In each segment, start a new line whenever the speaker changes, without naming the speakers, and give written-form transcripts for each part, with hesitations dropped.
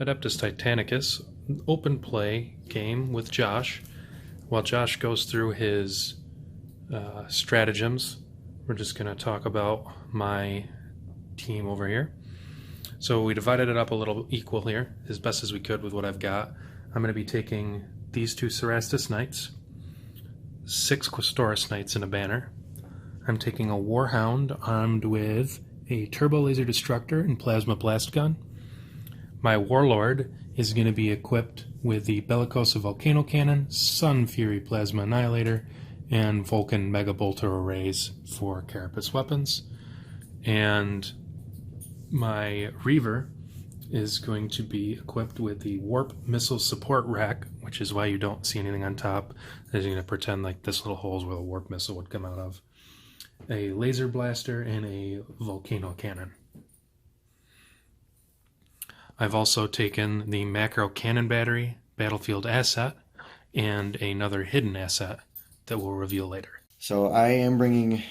Adeptus Tianicus open play game with Josh. While Josh goes through his stratagems, we're just going to talk about my team over here. So we divided it up a little equal here, as best as we could with what I've got. I'm going to be taking these 2 Cerastus Knights, 6 Questoris Knights in a banner. I'm taking a Warhound armed with a Turbo Laser Destructor and Plasma Blast Gun. My Warlord is going to be equipped with the Bellicosa Volcano Cannon, Sun Fury Plasma Annihilator, and Vulcan Mega Bolter Arrays for Carapace weapons. And my Reaver is going to be equipped with the Warp Missile Support Rack, which is why you don't see anything on top. Is going to pretend like this little hole is where the Warp Missile would come out of. A Laser Blaster and a Volcano Cannon. I've also taken the Macro Cannon Battery, Battlefield Asset, and another hidden asset that we'll reveal later.
So I am bringing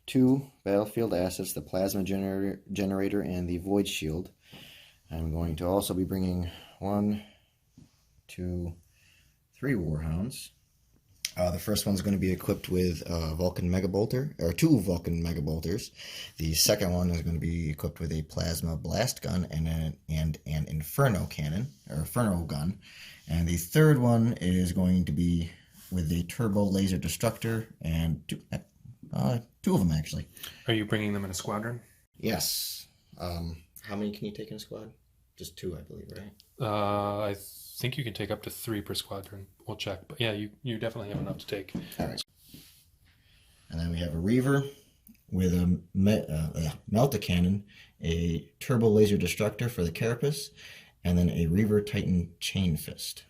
2 Battlefield Assets, the Plasma Generator and the Void Shield. I'm going to also be bringing 1, 2, 3 Warhounds. The first one's going to be equipped with Vulcan Mega Bolter, or 2 Vulcan Mega Bolters. The second one is going to be equipped with a Plasma Blast Gun and an Inferno Cannon, or Inferno Gun. And the third one is going to be with the Turbo Laser Destructor and 2 of them actually.
Are you bringing them in a squadron?
Yes. How many can you take in a squad? Just 2, I believe, right?
I think you can take up to 3 per squadron. We'll check. But yeah, you definitely have enough to take.
All right. And then we have a Reaver with a Melta Cannon, a Turbo Laser Destructor for the Carapace, and then a Reaver Titan Chain Fist.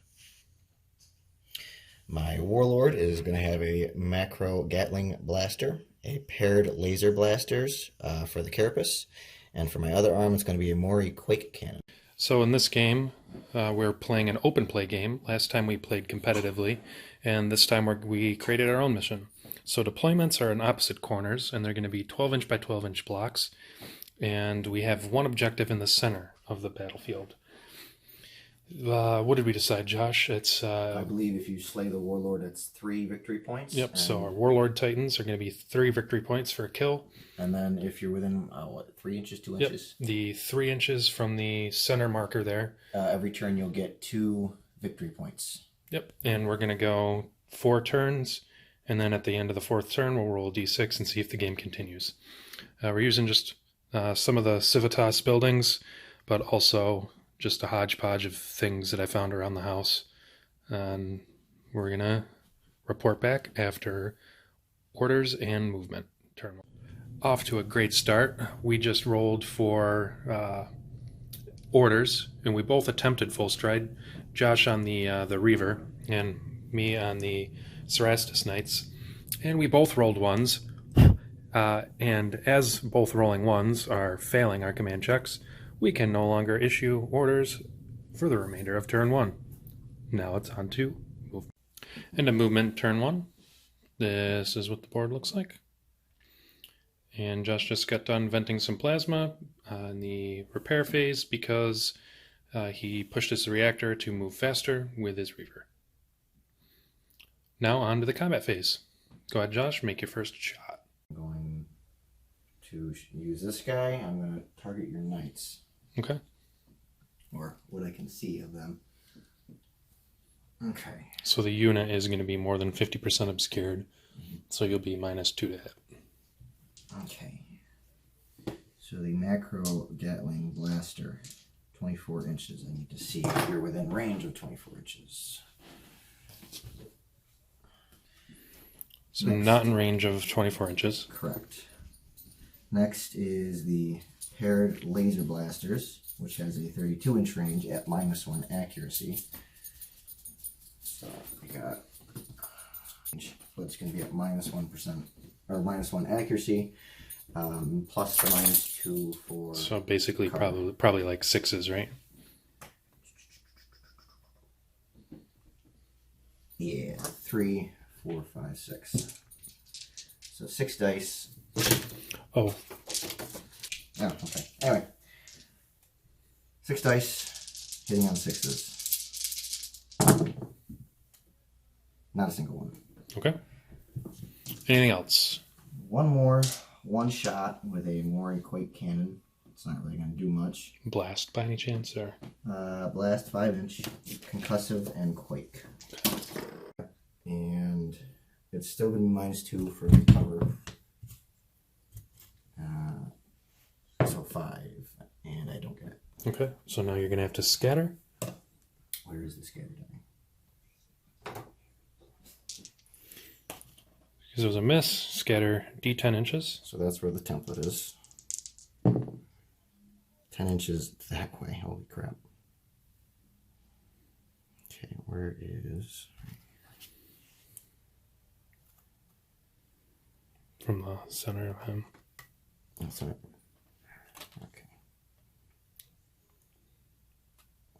My Warlord is going to have a Macro Gatling Blaster, a paired Laser Blasters for the Carapace, and for my other arm it's going to be a Mori Quake Cannon.
So in this game, we're playing an open play game. Last time we played competitively, and this time we created our own mission. So deployments are in opposite corners, and they're going to be 12-inch by 12-inch blocks, and we have one objective in the center of the battlefield. What did we decide, Josh? It's
I believe if you slay the Warlord, it's 3 victory points.
Yep, so our Warlord Titans are going to be 3 victory points for a kill.
And then if you're within, 3 inches, 2 inches?
Yep, the 3 inches from the center marker there.
Every turn you'll get 2 victory points.
Yep, and we're going to go 4 turns, and then at the end of the 4th turn we'll roll a d6 and see if the game continues. We're using just some of the Civitas buildings, but also just a hodgepodge of things that I found around the house. And we're going to report back after orders and movement. Turn 1. Off to a great start. We just rolled for orders, and we both attempted full stride. Josh on the Reaver, and me on the Cerastus Knights. And we both rolled 1s. And as both rolling 1s are failing our command checks, we can no longer issue orders for the remainder of turn 1. Now it's on to movement. Into movement turn 1. This is what the board looks like. And Josh just got done venting some plasma in the repair phase because he pushed his reactor to move faster with his Reaver. Now on to the combat phase. Go ahead, Josh, make your first shot.
I'm going to use this guy. I'm going to target your Knights.
Okay.
Or what I can see of them. Okay.
So the unit is going to be more than 50% obscured, so you'll be -2 to hit.
Okay. So the Macro Gatling Blaster, 24 inches. I need to see if you're within range of 24 inches.
So not in range of 24 inches.
Correct. Next is the paired Laser Blasters, which has a 32-inch range at -1 accuracy. So we got, so it's going to be at -1% or -1 accuracy, plus the -2 for.
So basically,
cover.
probably like 6s, right?
Yeah, 3, 4, 5, 6. So 6 dice.
Oh.
Oh, okay. Anyway. 6 dice, Hitting on sixes. Not a single one.
Okay. Anything else?
One more one shot with a Mori Quake cannon. It's not really going to do much.
Blast by any chance? Or
Blast 5-inch, concussive, and quake. And it's still going to be -2 for recover. So 5, and I don't get it.
Okay, so now you're going to have to scatter.
Where is the scatter die?
Because it was a miss, scatter D10 inches.
So that's where the template is. 10 inches that way. Holy crap. Okay, where is...
From the center of him.
That's it. Okay.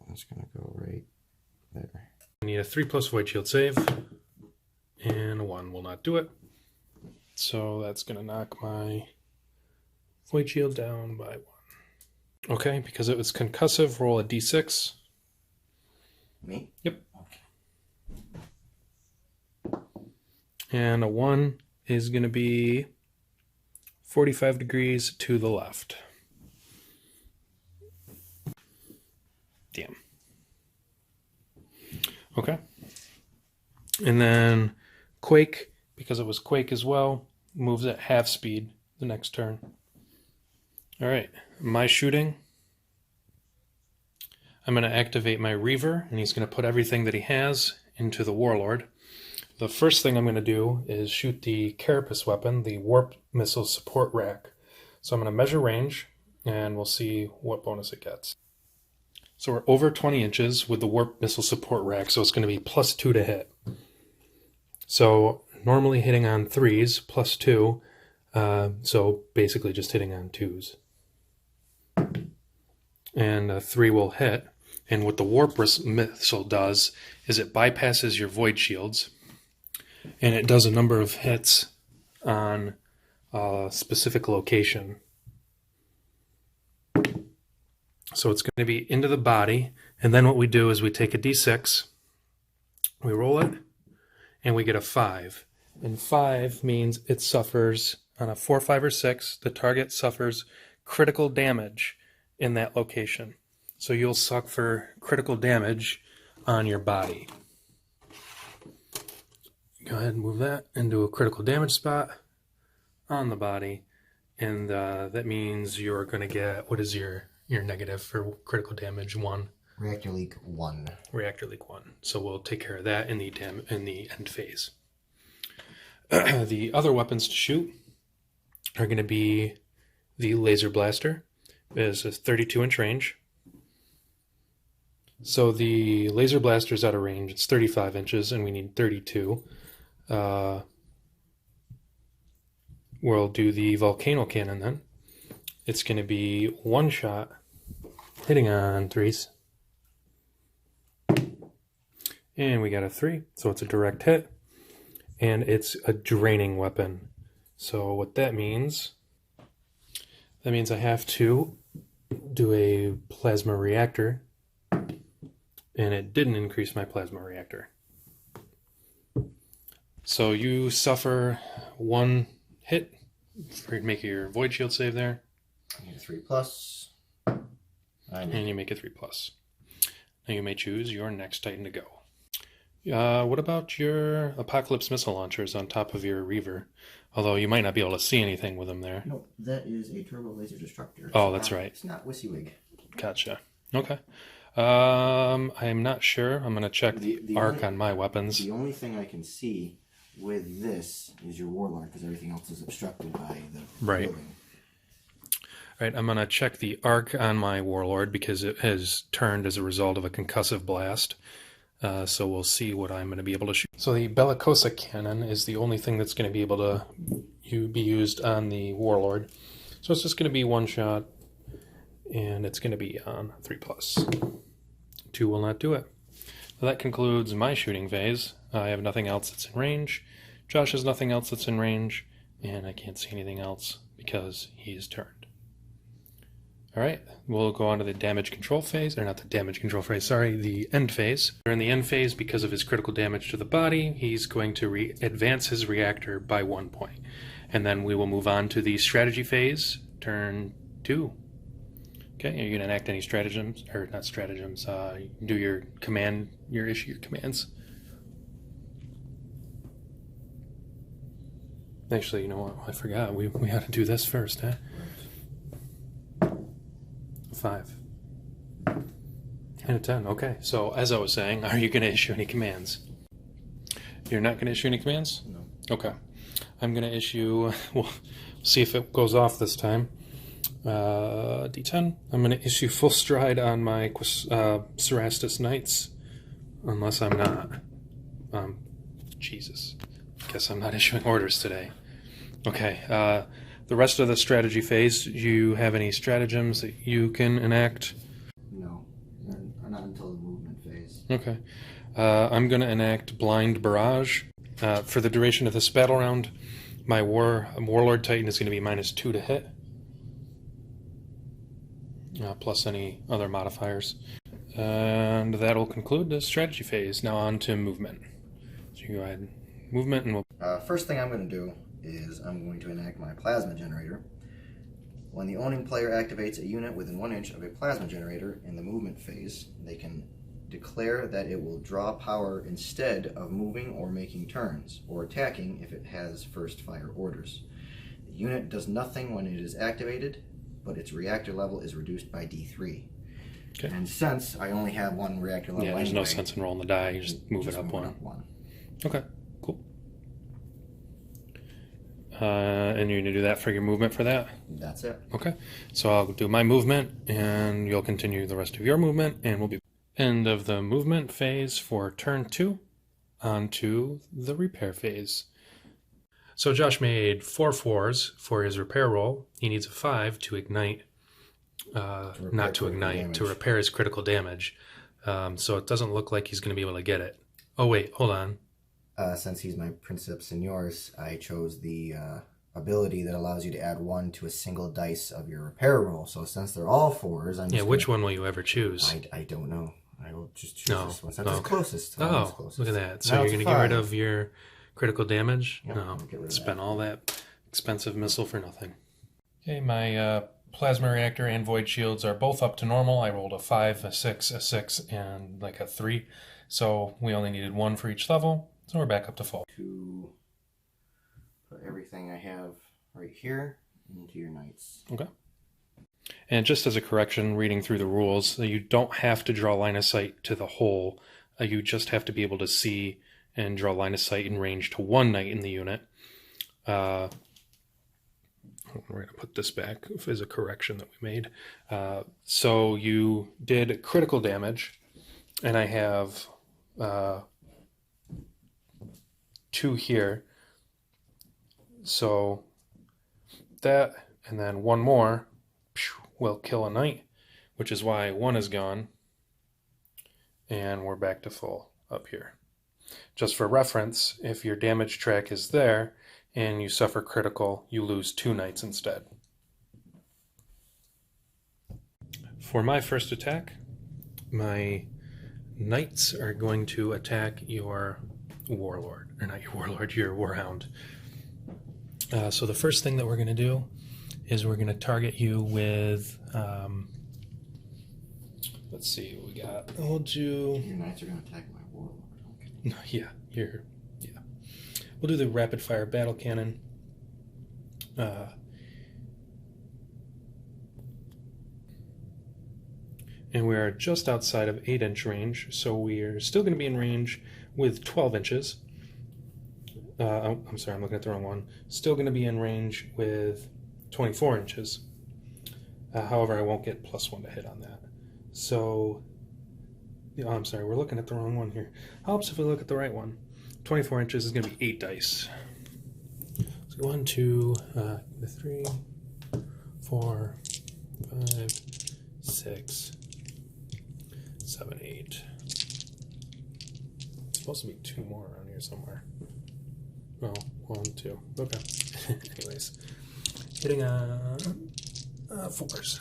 That's going to go right there.
I need a 3+ void shield save. And a 1 will not do it. So that's going to knock my void shield down by 1. Okay, because it was concussive, roll a d6.
Me?
Yep.
Okay.
And a 1 is going to be 45 degrees to the left. Damn. Okay. And then Quake, because it was Quake as well, moves at half speed the next turn. All right, my shooting. I'm going to activate my Reaver, and he's going to put everything that he has into the Warlord. The first thing I'm going to do is shoot the Carapace weapon, the Warp Missile Support Rack. So I'm going to measure range, and we'll see what bonus it gets. So we're over 20 inches with the Warp Missile Support Rack, so it's going to be +2 to hit. So normally hitting on 3s, +2, so basically just hitting on 2s. And a 3 will hit, and what the Warp Missile does is it bypasses your Void Shields, and it does a number of hits on a specific location. So it's going to be into the body, and then what we do is we take a d6, we roll it, and we get a 5. And 5 means it suffers, on a 4, 5, or 6, the target suffers critical damage in that location. So you'll suffer critical damage on your body. Go ahead and move that into a critical damage spot on the body, and that means you're going to get, what is your negative for critical damage? 1.
Reactor leak 1.
Reactor leak 1. So we'll take care of that in the end phase. The other weapons to shoot are going to be the laser blaster. It is a 32-inch range. So the laser blaster is out of range. It's 35 inches, and we need 32. We'll do the volcano cannon then. It's going to be 1 shot, hitting on 3s. And we got a 3, so it's a direct hit. And it's a draining weapon. So what that means I have to do a plasma reactor. And it didn't increase my plasma reactor. So you suffer 1 hit for making your void shield save there.
I get a 3+.
And you make a 3+. Now you may choose your next Titan to go. What about your Apocalypse missile launchers on top of your Reaver? Although you might not be able to see anything with them there.
No, that is a turbo laser destructor.
Oh, that's right.
It's not WYSIWYG.
Gotcha. Okay. I'm not sure. I'm going to check the arc on my weapons.
The only thing I can see with this is your Warlord, because everything else is obstructed by the building.
Right, I'm going to check the arc on my Warlord because it has turned as a result of a concussive blast. So we'll see what I'm going to be able to shoot. So the Bellicosa cannon is the only thing that's going to be able to be used on the Warlord. So it's just going to be 1 shot, and it's going to be on 3+. 2 will not do it. So that concludes my shooting phase. I have nothing else that's in range. Josh has nothing else that's in range, and I can't see anything else because he is turned. All right, we'll go on to the damage control phase, or not the damage control phase, sorry, the end phase. During the end phase, because of his critical damage to the body, he's going to advance his reactor by 1 point. And then we will move on to the strategy phase, turn 2. Okay, are you going to enact any stratagems, or not stratagems, do your command, issue your commands. Actually, you know what, I forgot, we had to do this first, huh? 5 and a 10. Okay, so as I was saying, are you going to issue any commands? You're not going to issue any commands?
No.
Okay. I'm going to issue, we'll see if it goes off this time. D10. I'm going to issue full stride on my Cerastus Knights, unless I'm not. Jesus. Guess I'm not issuing orders today. Okay, the rest of the strategy phase, do you have any stratagems that you can enact?
No, not until the movement phase.
Okay. I'm going to enact Blind Barrage. For the duration of this battle round, my Warlord Titan is going to be -2 to hit, plus any other modifiers. And that'll conclude the strategy phase. Now on to movement. So you go ahead, movement, and we'll...
First thing I'm going to do is I'm going to enact my plasma generator. When the owning player activates a unit within 1 inch of a plasma generator in the movement phase, they can declare that it will draw power instead of moving or making turns, or attacking if it has first fire orders. The unit does nothing when it is activated, but its reactor level is reduced by D3.
Okay.
And since I only have 1 reactor level,
there's no sense in rolling the die, you just move it up one. Okay, cool. And you're going to do that for your movement for that?
That's it.
Okay, so I'll do my movement, and you'll continue the rest of your movement, and we'll be end of the movement phase for turn 2, on to the repair phase. So Josh made 4 4s for his repair roll. He needs a 5 to ignite, to repair his critical damage. So it doesn't look like he's going to be able to get it. Oh wait, hold on.
Since he's my Princeps Seniors, I chose the ability that allows you to add 1 to a single dice of your repair roll. So since they're all 4s,
which one will you ever choose?
I don't know. I will just choose this one. That's
okay.
Closest.
Look at that. So you're going to get rid of your critical damage?
Yep,
No, spend all that expensive missile for nothing. Okay, my plasma reactor and void shields are both up to normal. I rolled a 5, a 6, a 6, and like a 3. So we only needed 1 for each level. So we're back up to full.
To put everything I have right here into your knights.
Okay. And just as a correction, reading through the rules, you don't have to draw line of sight to the hole. You just have to be able to see and draw line of sight in range to 1 knight in the unit. We're going to put this back as a correction that we made. So you did critical damage, and I have 2 here. So that, and then 1 more will kill a knight, which is why 1 is gone. And we're back to full up here. Just for reference, if your damage track is there and you suffer critical, you lose 2 knights instead. For my first attack, my knights are going to attack your warlord, or not your warlord, your warhound. So the first thing that we're going to do is we're going to target you with, let's see what we got. We'll do...
Your knights are going to attack my warlord.
Okay. Yeah. We'll do the rapid fire battle cannon. And we are just outside of 8-inch range, so we are still going to be in range with 12 inches. I'm sorry, I'm looking at the wrong one. Still going to be in range with 24 inches. However, I won't get +1 to hit on that. So, I'm sorry, we're looking at the wrong one here. Helps if we look at the right one. 24 inches is going to be 8 dice. So 1, 2, 3, 4, 5, 6, 7, 8. It's supposed to be 2 more around here somewhere. Oh, 1, 2. Okay. Anyways, hitting 4s.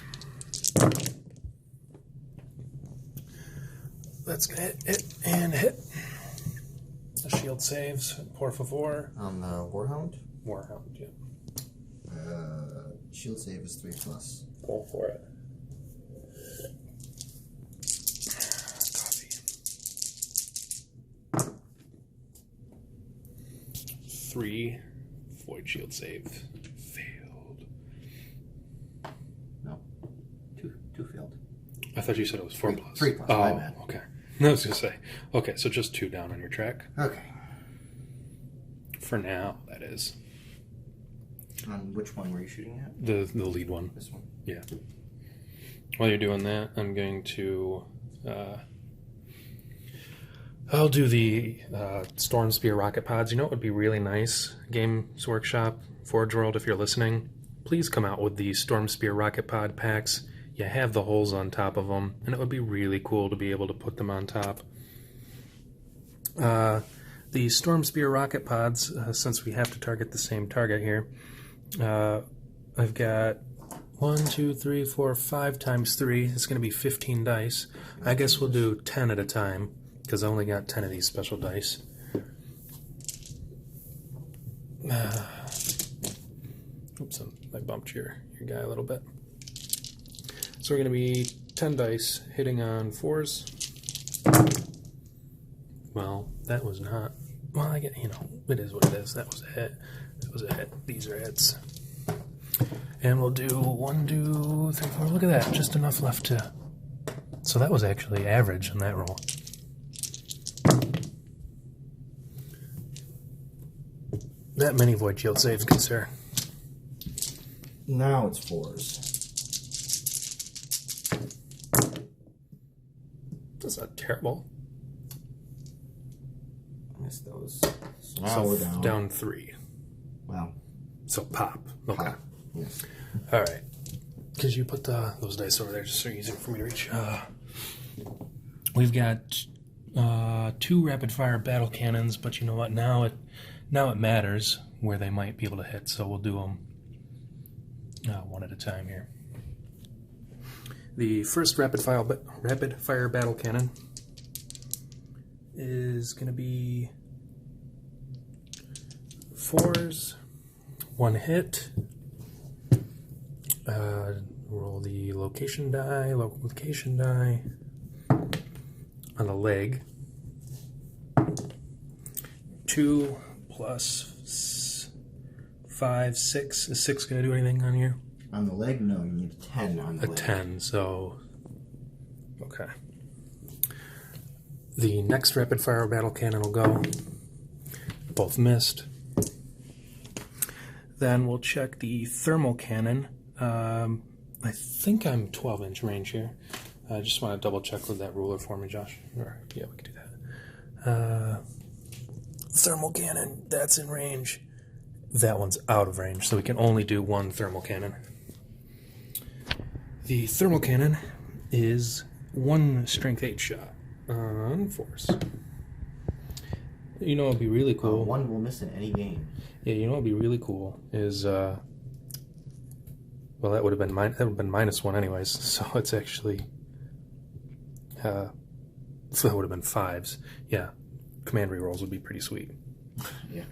That's gonna hit and hit. The shield saves, por favor.
On the Warhound?
Warhound, yeah.
Shield save is 3+.
Go for it. Coffee. 3 void shield save. Failed.
No. Two failed.
I thought you said it was 4+.
3+.
Oh,
my bad.
okay. No, I was gonna say. Okay, so just 2 down on your track.
Okay.
For now, that is.
On which one were you shooting at?
The lead one.
This one?
Yeah. While you're doing that, I'm going to... I'll do the Storm Spear rocket pods. You know what would be really nice? Games Workshop, Forge World, if you're listening, please come out with the Storm Spear rocket pod packs. You have the holes on top of them, and it would be really cool to be able to put them on top. The Storm Spear rocket pods, since we have to target the same target here, I've got 1, 2, 3, 4, 5 times 3. It's going to be 15 dice. I guess we'll do 10 at a time, because I only got 10 of these special dice. Oops, I bumped your guy a little bit. So we're going to be 10 dice hitting on 4s. Well, that was not... Well, I get, you know, it is what it is. That was a hit. That was a hit. These are hits. And we'll do 1, 2, 3, 4. Look at that. Just enough left to... So that was actually average on that roll. That many void shield saves, good sir.
Now it's 4s.
That's not terrible.
Miss those. So now we're down.
Down 3.
Wow.
So pop. Okay.
Pop. Yes.
All right. Because you put those dice over there just so easy for me to reach. We've got 2 rapid fire battle cannons, but you know what? Now it matters where they might be able to hit, so we'll do them one at a time here. The first rapid fire battle cannon is going to be 4s, 1 hit. Roll the location die on the leg. 2 plus 5, 6. Is 6 going to do anything on you?
On the leg? No, you need a 10 on the leg.
A 10, so... Okay. The next rapid fire battle cannon will go. Both missed. Then we'll check the thermal cannon. I think I'm 12-inch range here. I just want to double check with that ruler for me, Josh. Yeah, we can do that. Thermal cannon, that's in range. That one's out of range, so we can only do 1 thermal cannon. The thermal cannon is 1 strength 8 shot on force. You know what'd be really cool?
1 will miss in any game.
Yeah, you know what'd be really cool is well, that would have been -1 anyways. So it's actually so that would have been 5s. Yeah, command rerolls would be pretty sweet.
Yeah.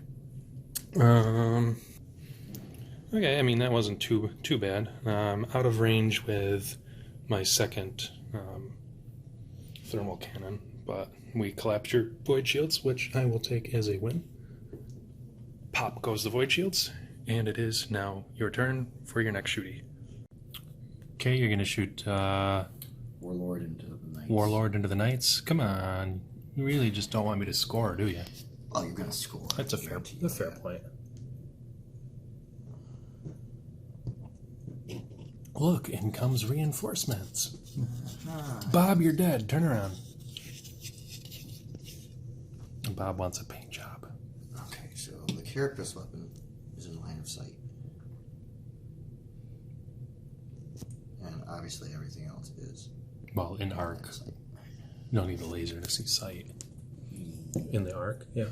Okay, I mean that wasn't too bad. Out of range with my second thermal cannon, but we collapsed your void shields, which I will take as a win. Pop goes the void shields, and it is now your turn for your next shooty. Okay, you're gonna shoot
Warlord into the Knights.
Warlord into the Knights. Come on, you really just don't want me to score, do you?
Oh, you're gonna score.
That's a fair point. Look, in comes reinforcements. Bob, you're dead. Turn around. And Bob wants a paint job.
Okay, so the character's weapon is in line of sight. And obviously everything else is.
Well, in arc. You don't need a laser to see sight. In the arc, yeah.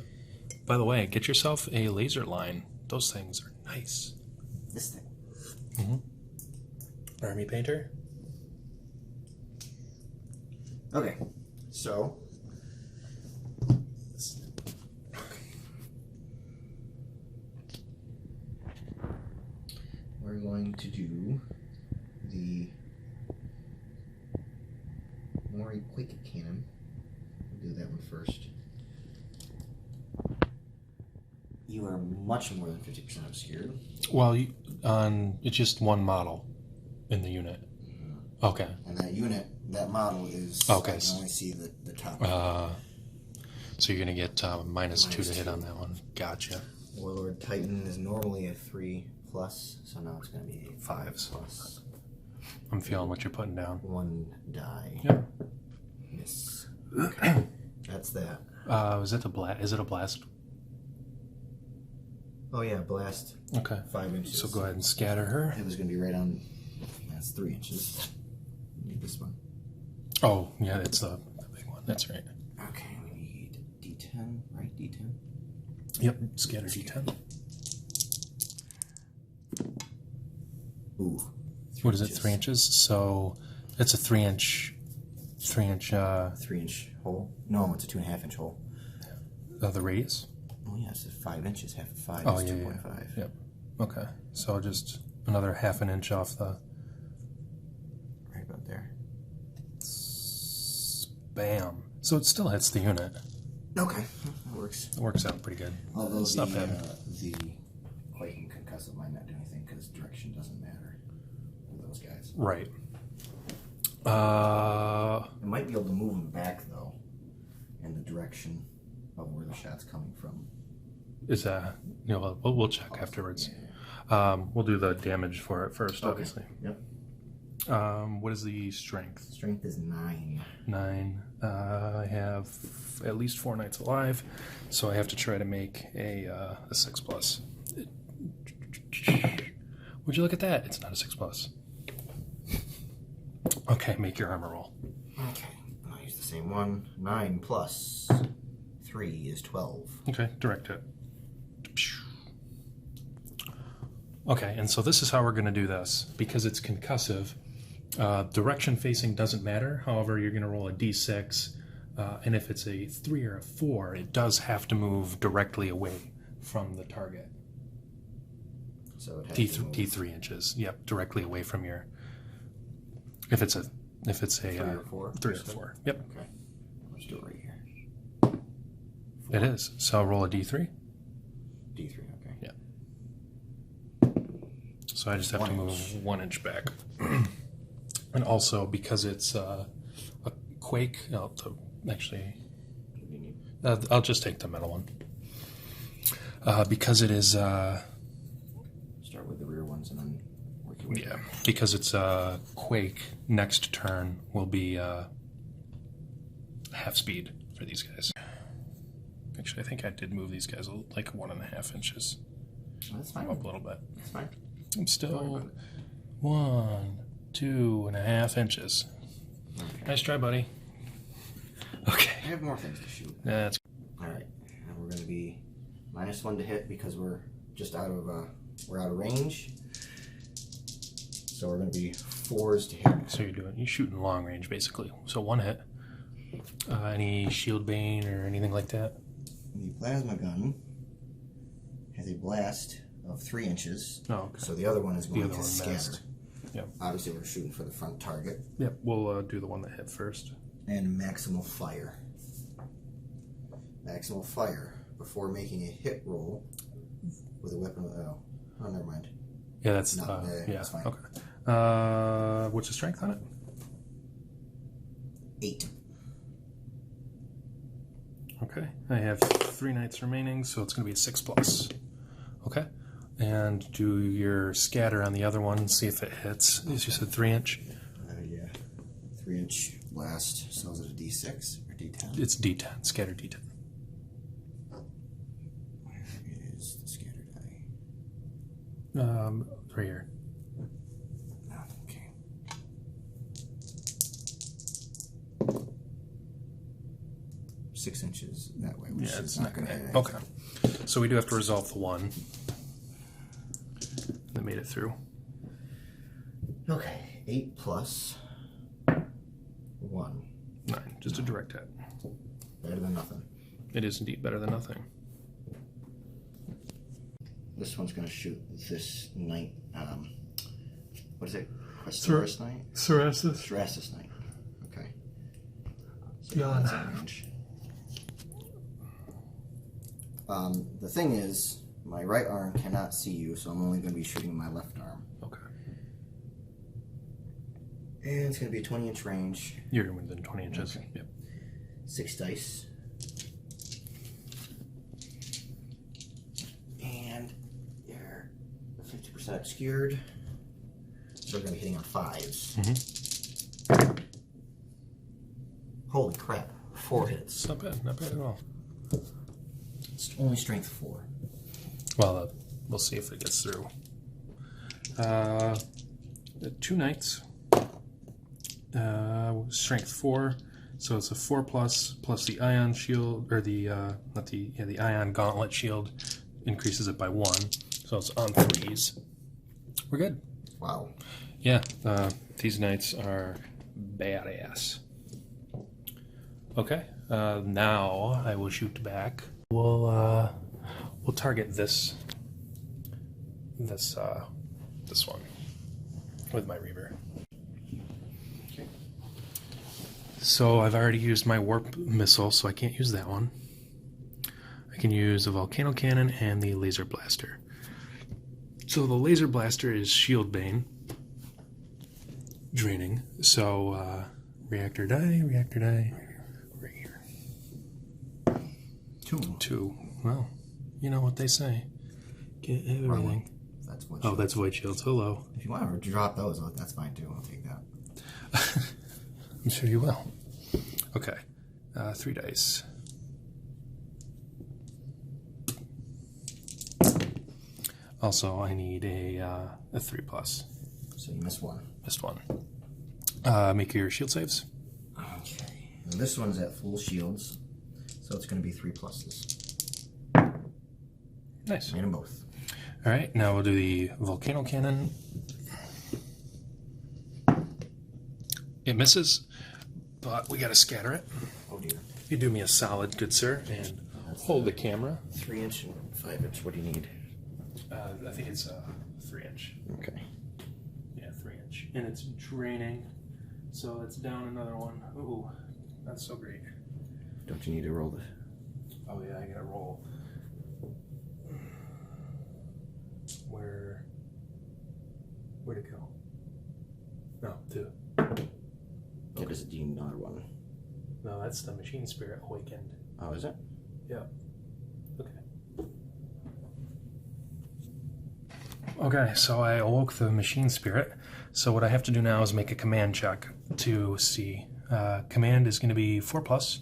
By the way, get yourself a laser line. Those things are nice.
This thing.
Mm-hmm. Army painter?
Okay, so we're going to do the Mori Quick Cannon. We'll do that one first. You are much more than 50% obscured.
Well, it's just one model in the unit. Okay.
And that unit, that model is,
okay.
I can only see the top.
So you're going to get -2 to hit on that one. Gotcha.
Warlord Titan is normally a 3+, so now it's going to be 5+.
I'm feeling what you're putting down.
1 die.
Yep.
Miss. Okay. That's that.
Is it a blast?
Oh yeah, blast.
Okay.
5 inches.
So go ahead and scatter her.
It was going to be right on. That's 3 inches. Need this one.
Oh yeah, it's the big one. That's right.
Okay, we need D10, right? D10.
Yep. Scatter D10.
Ooh.
What is it? 3 inches. So it's a 3-inch. 3-inch.
3-inch hole. No, it's a 2.5-inch hole.
The radius.
Oh yeah, it's 5 inches. Half of 5
Oh
is
yeah,
2.5.
yeah. Yep. Okay. So just another 1/2 inch off the.
Right about there.
Bam. So it still hits the unit.
Okay, that works.
It works out pretty good.
Although
it's not bad.
The quake and concussive might not do anything because direction doesn't matter for those guys.
Right.
It might be able to move them back though, in the direction of where the shot's coming from.
Is that we'll check afterwards. Yeah. We'll do the damage for it first, obviously.
Yep.
What is the strength?
Strength is 9.
9. I have at least 4 knights alive, so I have to try to make a 6+. Would you look at that? It's not a 6+. Okay, make your armor roll.
Okay, I'll use the same one. 9 plus 3 is 12.
Okay, direct hit. Okay, and so this is how we're going to do this. Because it's concussive, direction facing doesn't matter. However, you're going to roll a d6, and if it's a 3 or a 4, it does have to move directly away from the target.
So it has
D3 inches. Yep, directly away from your. If it's a
3 or 4.
3 or 4. Yep.
Okay. Let's do it right here. 4.
It is. So I'll roll a d3.
D3. Okay.
Yeah. So I just have to move 1 inch back. And also because it's a quake. Actually, I'll just take the metal one. Because it is.
Start with the rear ones and then work your way.
Yeah, because it's a quake. Next turn will be half speed for these guys. Actually, I think I did move these guys like 1.5 inches.
Oh, that's fine.
Up a little bit.
That's fine.
I'm still 1, 2.5 inches. Okay. Nice try, buddy. Okay.
I have more things to shoot.
That's
Alright, and we're going to be -1 to hit because we're just out of range. So we're going to be 4s to hit.
So you're shooting long range basically. So 1 hit. Any shield bane or anything like that?
The plasma gun has a blast of 3 inches.
Oh, okay.
So the other one is going to scatter.
Missed. Yep.
Obviously, we're shooting for the front target.
Yep. We'll do the one that hit first.
And maximal fire. Maximal fire before making a hit roll with a weapon. Oh, never mind.
Yeah, that's
yeah. That's fine.
Okay. What's the strength on it?
8.
Okay. I have 3 knights remaining, so it's going to be a 6+. Okay. And do your scatter on the other one, see if it hits. As you said, 3 inch.
Yeah. 3 inch blast. So is it a D6 or D10?
It's D10. Scatter D10.
Where is the scatter die?
Right here.
Oh, okay. Six inches that way, which is not going to hit.
Okay. So we do have to resolve the 1 that made it through.
Okay. 8 plus 1.
9. just a direct hit.
Better than nothing.
It is indeed better than nothing.
This one's going to shoot this knight. What is it? Questoris knight? Cerastus knight. Okay. So that's in range. The thing is, my right arm cannot see you, so I'm only going to be shooting my left arm.
Okay.
And it's going to be a 20-inch range.
You're within 20 inches.
Okay.
Yep.
6 dice. And you're 50% obscured. So we're going to be hitting on 5s.
Mm-hmm.
Holy crap. 4 hits.
It's not bad. Not bad at all.
It's only strength 4.
Well, we'll see if it gets through. 2 knights. Strength 4. So it's a 4+ plus the ion shield, or the the ion gauntlet shield increases it by 1. So it's on 3s. We're good.
Wow.
Yeah, these knights are badass. Okay, now I will shoot back. We'll target this one with my Reaver.
Okay.
So I've already used my warp missile, so I can't use that one. I can use the volcano cannon and the laser blaster. So the laser blaster is shield bane, draining. So reactor die, right here. 2. Well, you know what they say. Get everything.
That's void
Oh,
shields.
that's void shields. Hello.
If you want to drop those, that's fine too. I'll take that.
I'm sure you will. Okay. 3 dice. Also, I need a 3+.
So you missed 1.
Missed 1. Make your shield saves.
Okay. And this one's at full shields, so it's going to be 3 pluses.
Nice.
Made them both.
All right, now we'll do the volcano cannon. It misses, but we got to scatter it.
Oh dear.
You do me a solid, good sir, and hold the camera.
3-inch and 5-inch. What do you need?
I think it's 3-inch.
Okay.
Yeah, 3-inch. And it's draining, so it's down another one. Ooh, that's so great.
Don't you need to roll the...
Oh yeah, I gotta roll. Where'd it go? No, 2.
That is another one.
No, that's the machine spirit awakened.
Oh, is it?
Yeah. Okay. Okay, so I awoke the machine spirit. So what I have to do now is make a command check to see. Command is going to be 4+,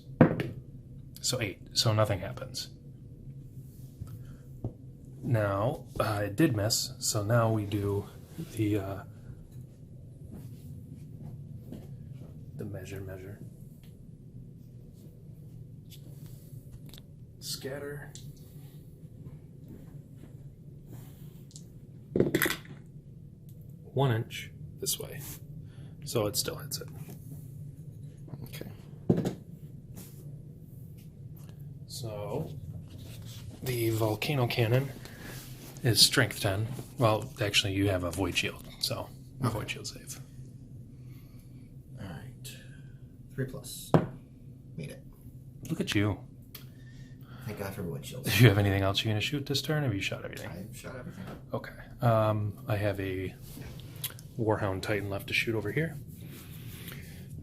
so 8. So nothing happens. Now it did miss. So now we do the measure. Scatter. One inch this way, so it still hits it.
Okay.
So the volcano cannon is strength 10. Well, actually, you have a void shield, so a void shield save.
All right. 3+. Made it.
Look at you.
Thank God for void shields.
Do you have anything else you're going to shoot this turn? Have you shot everything?
I shot everything.
Okay. I have a Warhound Titan left to shoot over here.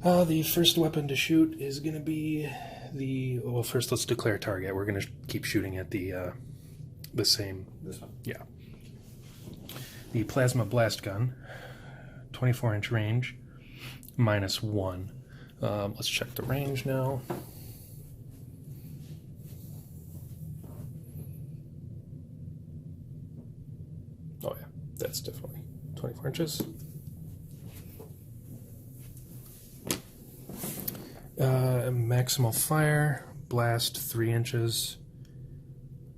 The first weapon to shoot is going to be the... Well, first let's declare target. We're going to keep shooting at the same...
This one?
Yeah. The plasma blast gun, 24-inch range, -1. Let's check the range now. Oh yeah, that's definitely 24 inches. Maximal fire, blast 3 inches.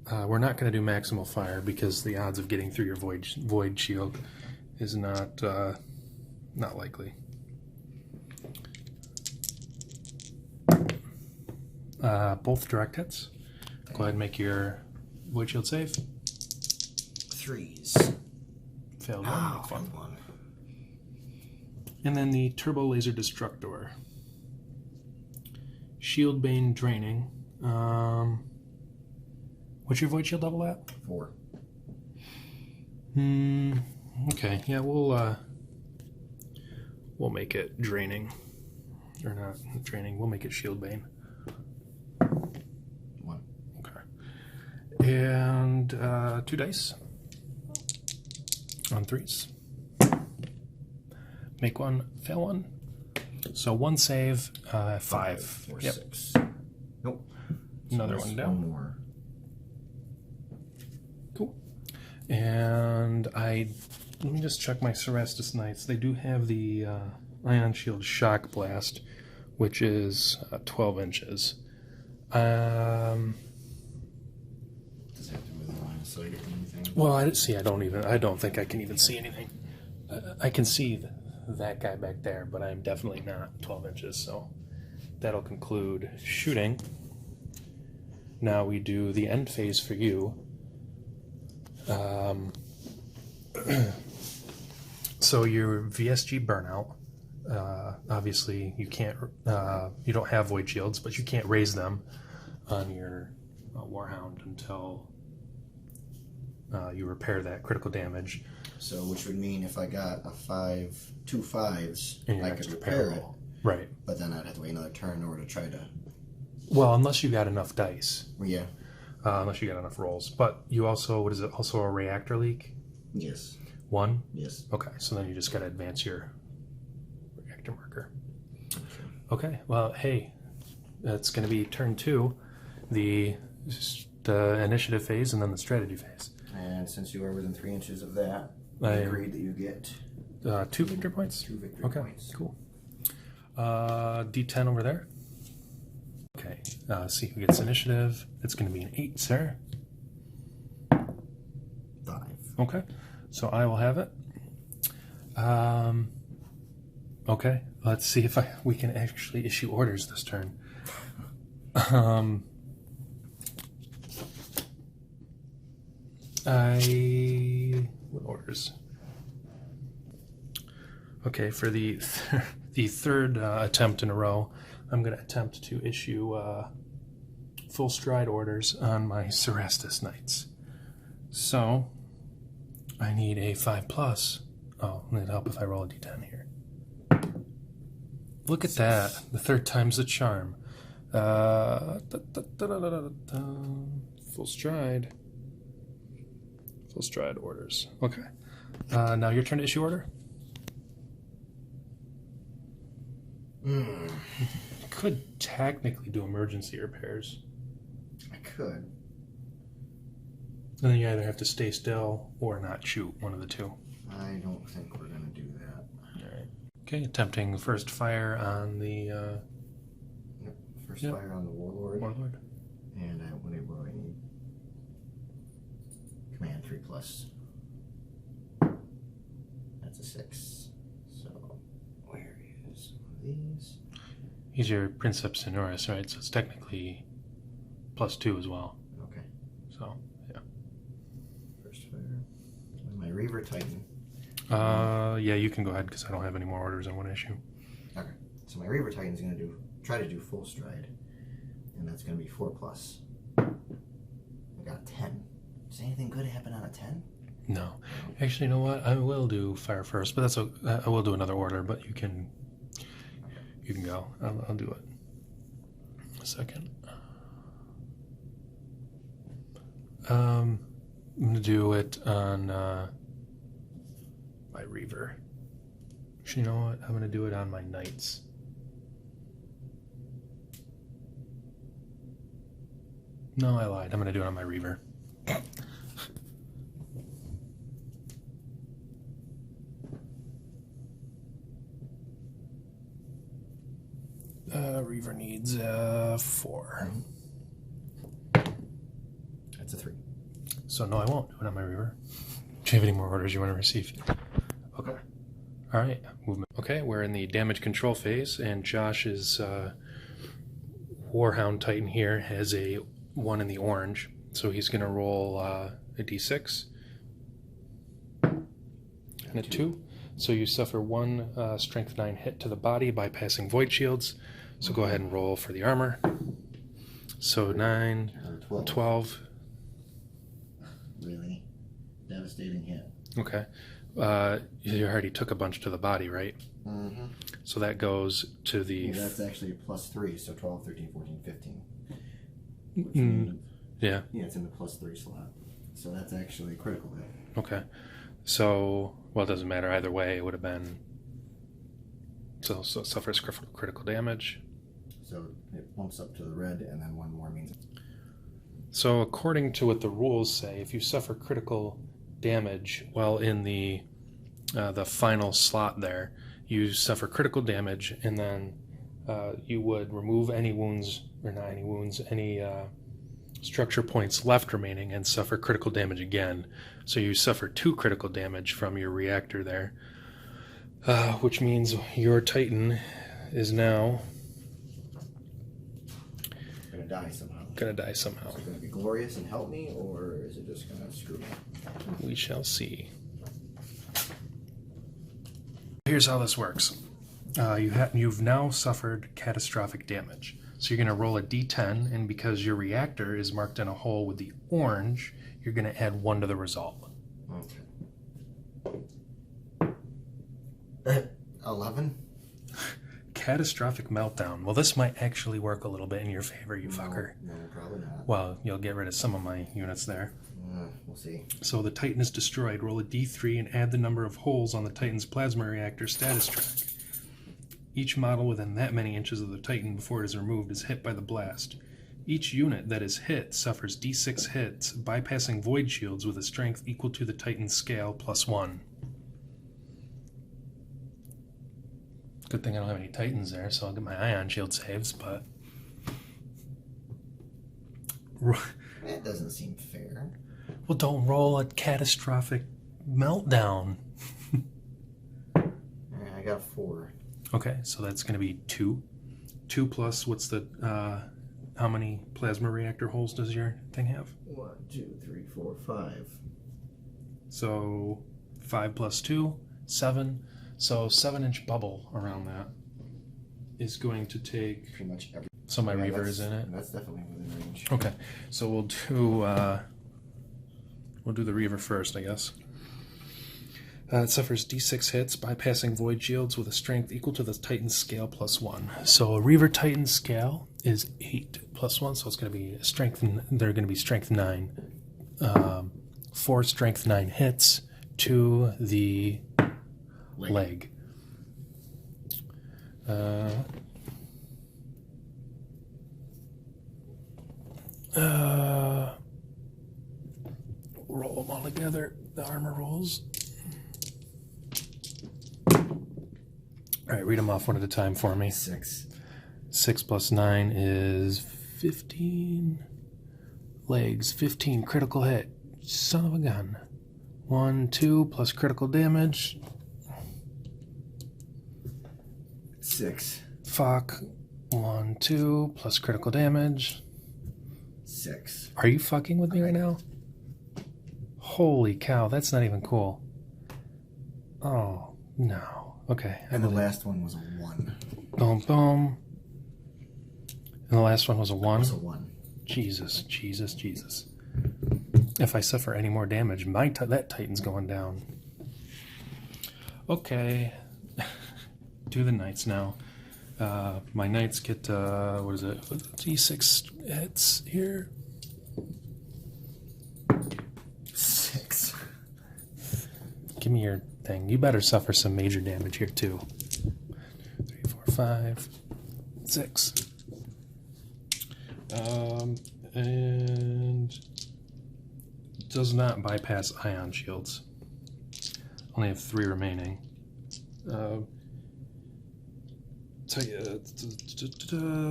We're not going to do maximal fire because the odds of getting through your void shield is not likely. both direct hits. Go ahead and make your void shield save.
3s.
Failed one. Make fun. And then the Turbo Laser Destructor. Shield Bane draining. What's your void shield level at?
4.
Okay, yeah, we'll make it draining. Or not draining, we'll make it Shield Bane.
1.
Okay. And 2 dice. On 3s. Make 1, fail 1. So 1 save, 5.
4,
yep.
6. Nope.
Another one down.
1 more.
Cool. And let me just check my Cerastus Knights. They do have the Ion Shield Shock Blast, which is 12 inches.
Does it have to do with the line of sight or anything?
Well, I don't think I can even see anything. I can see that guy back there, but I'm definitely not 12 inches, so that'll conclude shooting. Now we do the end phase for you. So your VSG burnout, obviously you can't, you don't have void shields, but you can't raise them on your Warhound until you repair that critical damage.
So, which would mean if I got 2 5s,
And
I could repair it.
Right.
But then I'd have to wait another turn in order to try to...
Well, unless you got enough dice.
Yeah.
Unless you got enough rolls. But you also, what is it, also a reactor leak?
Yes.
1?
Yes.
Okay, so then you just got to advance your reactor marker. Okay, well, hey, it's going to be turn 2, the initiative phase and then the strategy phase.
And since you are within 3 inches of that,
I
agreed that you get
2 victory points?
2 victory points.
Cool. D10 over there. Okay, see who gets initiative. It's going to be an 8, sir.
5.
Okay, so I will have it. Okay, let's see if we can actually issue orders this turn. What orders? Okay, for the third attempt in a row, I'm going to attempt to issue full stride orders on my Cerastus Knights. So, I need a 5+. Oh, it'd help if I roll a d10 here. Look at that. The third time's the charm. Full stride. Full stride orders. Okay. Now your turn to issue order. Could technically do emergency repairs.
I could.
And then you either have to stay still or not shoot, one of the two.
I don't think we're going to do that.
Alright. Okay, attempting first fire on the...
Yep. First fire on the Warlord. And what do I need? Command 3+. That's a 6. So, where is one of these?
He's your Princeps Sonoris, right? So it's technically +2 as well.
Okay.
So, yeah.
First fire. And my Reaver Titan.
Yeah, you can go ahead because I don't have any more orders I want to issue.
Okay. So my Reaver Titan's going to try to do full stride. And that's going to be 4+. I got a 10. Does anything good happen on a 10?
No. Actually, you know what? I will do fire first, but I will do another order, but you can go. I'll do it. A second. I'm going to do it on my Reaver. Actually, you know what? I'm going to do it on my Knights. No, I lied. I'm going to do it on my Reaver. Reaver needs 4.
That's a 3.
So no, I won't do it on my Reaver. Do you have any more orders you want to receive? Okay. All right. Movement. Okay, we're in the damage control phase, and Josh is Warhound Titan here has a 1 in the orange, so he's going to roll a d6 and a 2. So you suffer 1 strength 9 hit to the body, bypassing void shields. So go ahead and roll for the armor. So 9, 12.
Really devastating hit.
Okay. You already took a bunch to the body, right?
Mm-hmm.
So that goes to the...
Well, that's actually +3, so 12, 13, 14, 15.
Yeah.
Yeah, it's in the +3 slot. So that's actually a critical hit.
Okay. So, well, it doesn't matter. Either way, it would have been... So suffers critical damage.
So it bumps up to the red, and then 1 more means...
So according to what the rules say, if you suffer critical damage while in the final slot there, you suffer critical damage, and then you would remove any wounds, or not any wounds, any structure points left remaining, and suffer critical damage again. So you suffer 2 critical damage from your reactor there, which means your Titan is now
going to die somehow.
Gonna die somehow.
Is it going to be glorious and help me, or is it just going to screw me?
We shall see. Here's how this works. You've now suffered catastrophic damage. So you're going to roll a d10, and because your reactor is marked in a hole with the orange, you're going to add 1 to the result.
Okay. 11?
Catastrophic meltdown. Well, this might actually work a little bit in your favor, you fucker.
No, probably not.
Well, you'll get rid of some of my units there.
We'll see.
So the Titan is destroyed. Roll a d3 and add the number of holes on the Titan's plasma reactor status track. Each model within that many inches of the Titan before it is removed is hit by the blast. Each unit that is hit suffers d6 hits, bypassing void shields with a strength equal to the Titan's scale +1. Good thing I don't have any Titans there, so I'll get my ion shield saves, but...
That doesn't seem fair.
Well, don't roll a catastrophic meltdown.
I got 4.
Okay, so that's going to be 2. 2 plus, what's the... how many plasma reactor holes does your thing have?
1, 2, 3, 4, 5.
So 5 plus 2, 7. So 7-inch bubble around that is going to take...
Pretty much every...
So my Reaver is in it?
That's definitely within range.
Okay, so we'll do the Reaver first, I guess. It suffers d6 hits, bypassing void shields with a strength equal to the Titan's scale +1. So a Reaver Titan scale is 8 + 1, so it's going to be strength. They're going to be strength 9. 4 strength 9 hits to the leg. Roll them all together. The armor rolls. All right, read them off one at a time for me.
6.
6 plus 9 is 15. Legs, 15. Critical hit. Son of a gun. 1, 2 plus critical damage.
6.
Fuck. 1, 2 plus critical damage.
6.
Are you fucking with me right now? Holy cow, that's not even cool. Oh, no. Okay.
And the last one was a 1.
Boom, boom. And the last one was a 1?
It was a 1.
Jesus, Jesus, Jesus. If I suffer any more damage, that Titan's going down. Okay. Do the Knights now. My Knights get, what is it? D6 hits here.
6.
Give me your thing. You better suffer some major damage here, too. 3, 4, 5, 6. And does not bypass ion shields. Only have 3 remaining. Tell you,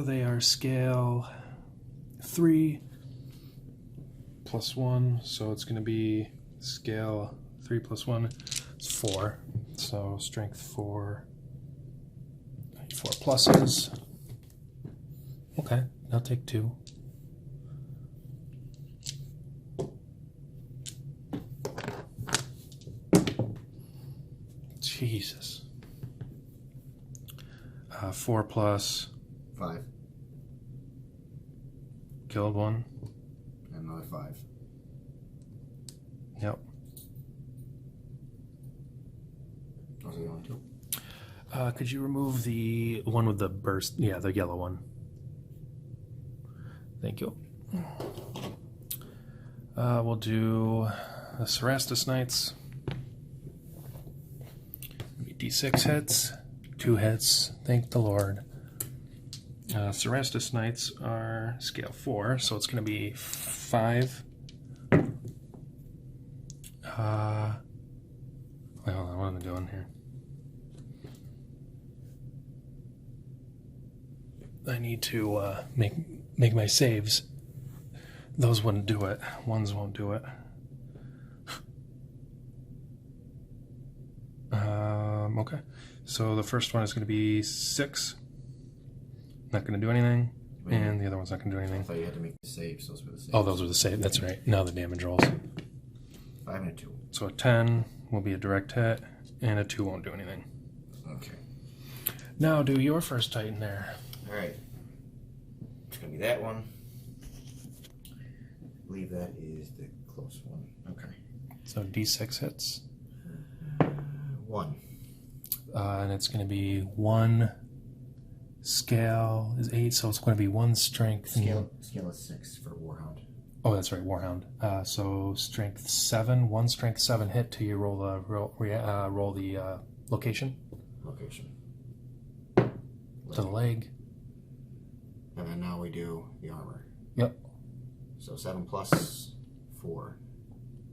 they are scale 3 plus 1, so it's going to be scale 3 plus 1. It's 4, so strength 4. 4 pluses. Okay, I'll take 2. Jesus. 4 plus
5.
killed 1.
And another 5.
Yep.
Those are the only 2.
Could you remove the one with the burst? Yeah, the yellow one. Thank you. We'll do the Cerastus Knights. D6 hits, 2 hits. Thank the Lord. Cerastus Knights are scale 4, so it's going to be 5. Wait, hold on, what am I doing here? I need to make my saves. Those wouldn't do it. Ones won't do it. Okay. So the first one is going to be 6. Not going to do anything. And the other one's not going to do anything.
I thought you had to make the saves. Those were the saves.
Oh, those were the saves. That's right. Now the damage rolls.
5 and a 2.
So a 10 will be a direct hit, and a 2 won't do anything.
Okay.
Now do your first Titan there.
Alright. It's going to be that one. I believe that is the close one. Okay.
So D6 hits.
1.
And it's going to be 1 scale is 8, so it's going to be 1 strength.
Scale is 6 for Warhound.
Oh, that's right, Warhound. So strength 7, 1 strength 7 hit till you roll the location.
Location.
To the leg.
And then now we do the armor.
Yep.
So 7 plus 4.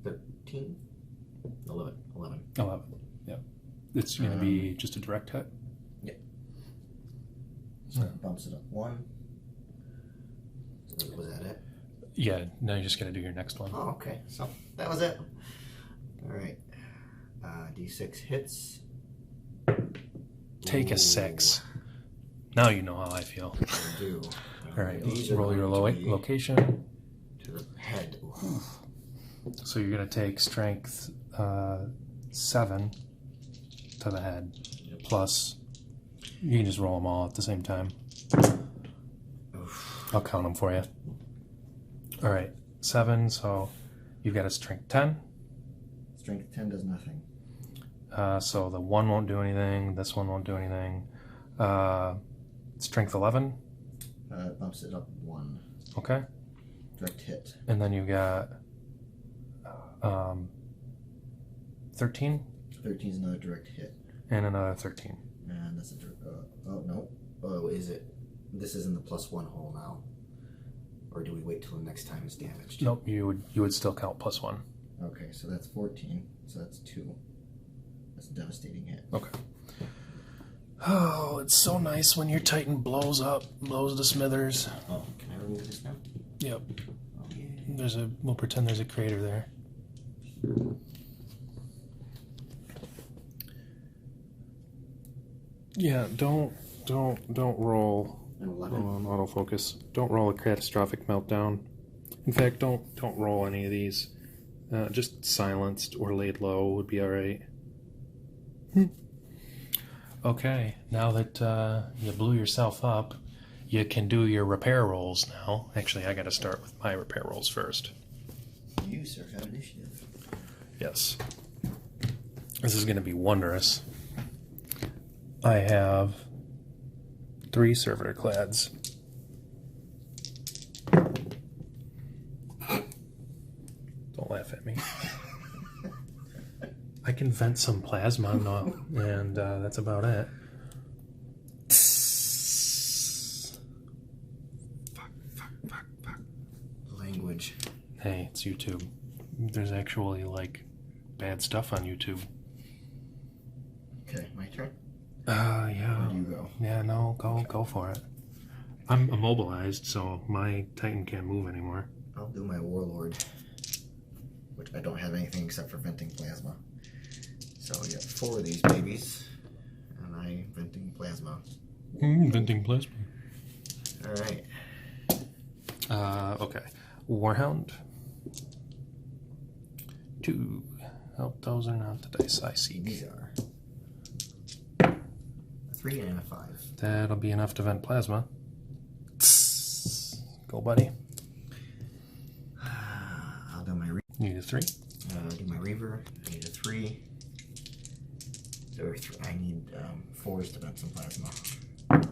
13? 11.
11. Yep. It's going to be just a direct hit.
Yeah. So it bumps it up 1. So was that it?
Yeah, now you just got to do your next one.
Oh, okay. So that was it. Alright. D6 hits.
Take a 6. Now you know how I feel.
I do.
Alright,
These
roll your location.
To the head.
So you're going to take strength 7 to the head.
Yep.
Plus, you can just roll them all at the same time.
Oof.
I'll count them for you. Alright, 7, so you've got a strength 10.
Strength 10 does nothing.
So the 1 won't do anything, this one won't do anything. Strength 11.
It bumps it up 1.
Okay.
Direct hit.
And then you've got 13.
13 is another direct hit.
And another 13.
And that's a direct. Oh, no. Oh, is it? This is in the +1 hole now. Or do we wait till the next time it's damaged?
Nope, you would still count +1.
Okay, so that's 14. So that's 2. That's a devastating hit.
Okay. Oh, it's so nice when your Titan blows to smithers.
Oh, can I remove this now?
Yep.
Oh, yeah.
We'll pretend there's a crater there. Yeah, don't roll
An 11.
on autofocus. Don't roll a catastrophic meltdown. In fact, don't roll any of these. Just silenced or laid low would be all right. Okay, now that you blew yourself up, you can do your repair rolls now. Actually, I got to start with my repair rolls first.
You, sir, have initiative.
Yes. This is going to be wondrous. I have 3 servitor clads. Don't laugh at me. I can vent some plasma, and that's about it. Fuck.
Language.
Hey, it's YouTube. There's actually, bad stuff on YouTube.
Okay, my turn?
Yeah.
Where do you go?
Yeah, no, go for it. I'm immobilized, so my Titan can't move anymore.
I'll do my Warlord, which I don't have anything except for venting plasma. So we got 4 of these babies, and I'm venting plasma.
Venting plasma.
Alright.
Okay. Warhound. 2. Oh, those are not the dice I seek.
These are. 3 and a 5.
That'll be enough to vent plasma. Go, buddy.
I'll do my
You need a 3.
do my Reaver. I need a 3. There are 3. I need 4s to vent some plasma. And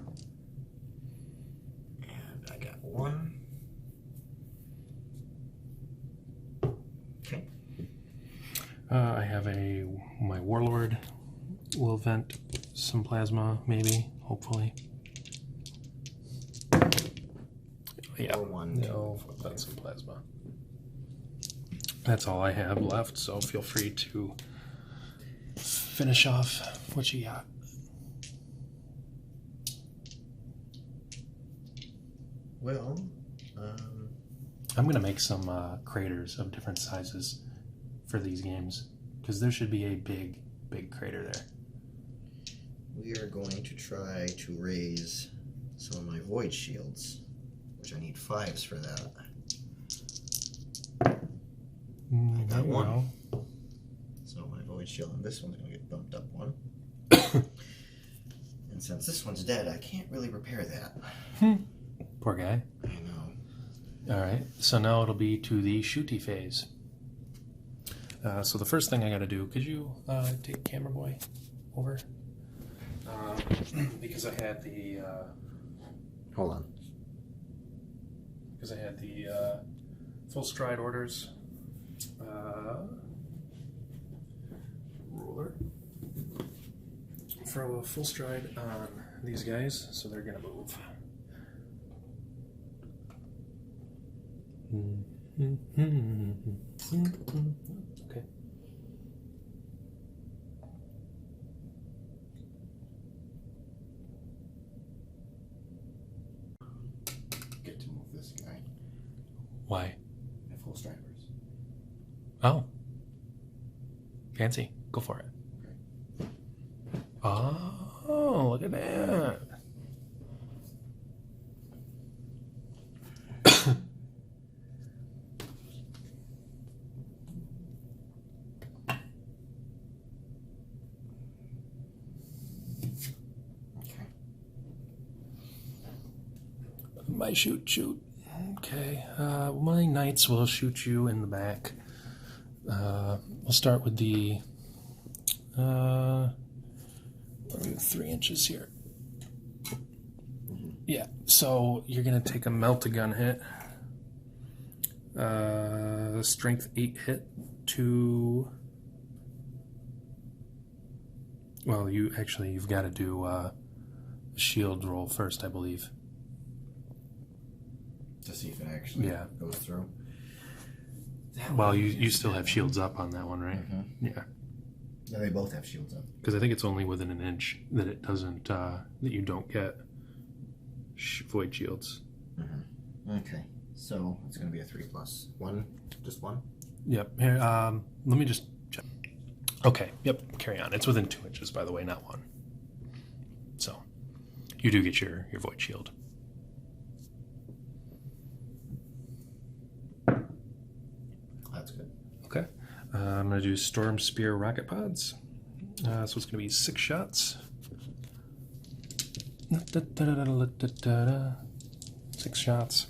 I got 1. Okay.
I have my Warlord will vent some plasma, maybe, hopefully. Yeah,
1,
no, vent some plasma. That's all I have left, so feel free to finish off what you got.
Well,
I'm going to make some craters of different sizes for these games, because there should be a big crater there.
we are going to try to raise some of my void shields, which I need 5s for that. I got 1. So my void shield on this one's going to get bumped up 1. And since this one's dead, I can't really repair that.
Poor guy.
I know.
Alright, so now it'll be to the Shooty Phase. So the first thing I gotta do, could you take Camera Boy over? Because I had the...
Hold on.
Because I had the full stride orders. Ruler. Throw a full stride on these guys, so they're gonna move. Okay.
Get to move this guy.
Why?
At full strivers.
Oh. Fancy. Go for it.
Okay.
Oh, look at that. My shoot. Okay. My knights will shoot you in the back. We'll start with the 3 inches here. Yeah, so you're gonna take a melt-a-gun hit. Strength 8 hit to... Well, you've got to do a shield roll first, I believe.
To see if it actually goes through.
Well, you still have shields up on that one, right?
Mm-hmm.
Yeah.
Yeah, they both have shields up.
Because I think it's only within an inch that it doesn't, that you don't get void shields.
Mm-hmm. Okay, so it's going to be a 3+. 1, just 1?
Yep. Here, let me just check. Okay, yep, carry on. It's within 2 inches, by the way, not 1. So, you do get your void shield.
That's good.
Okay. I'm going to do Storm Spear rocket pods. So it's going to be 6 shots. 6 shots.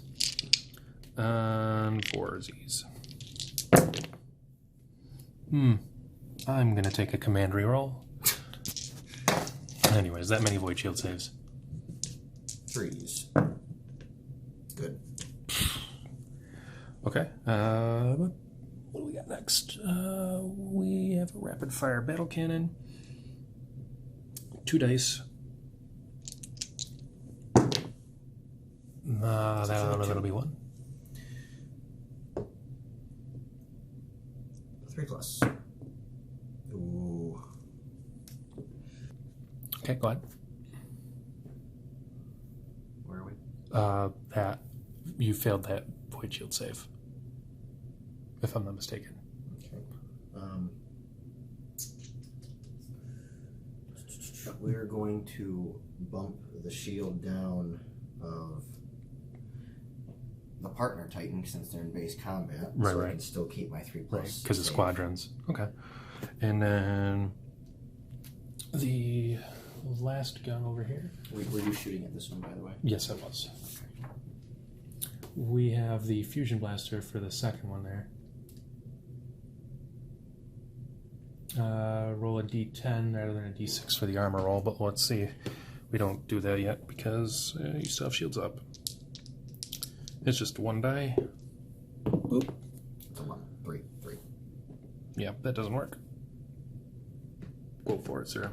And 4 Z's. I'm going to take a command reroll. Anyways, that many void shield saves.
3s. Good.
Okay. What do we got next? We have a rapid fire battle cannon. 2 dice. That'll be 1.
3+. Ooh.
Okay, go ahead.
Where are we?
That you failed that void shield save, if I'm not mistaken.
Okay. We're going to bump the shield down of the partner Titan since they're in base combat.
Right,
so
right.
I can still keep my 3+.
Right, because of squadrons. Okay. And then the last gun over here.
Were you shooting at this one, by the way?
Yes, I was. We have the fusion blaster for the second one there. Roll a d10 rather than a d6 for the armor roll, but let's see. We don't do that yet because you still have shields up. It's just one die.
Oop. Come on. 3.
Yeah, that doesn't work. Go for it, sir.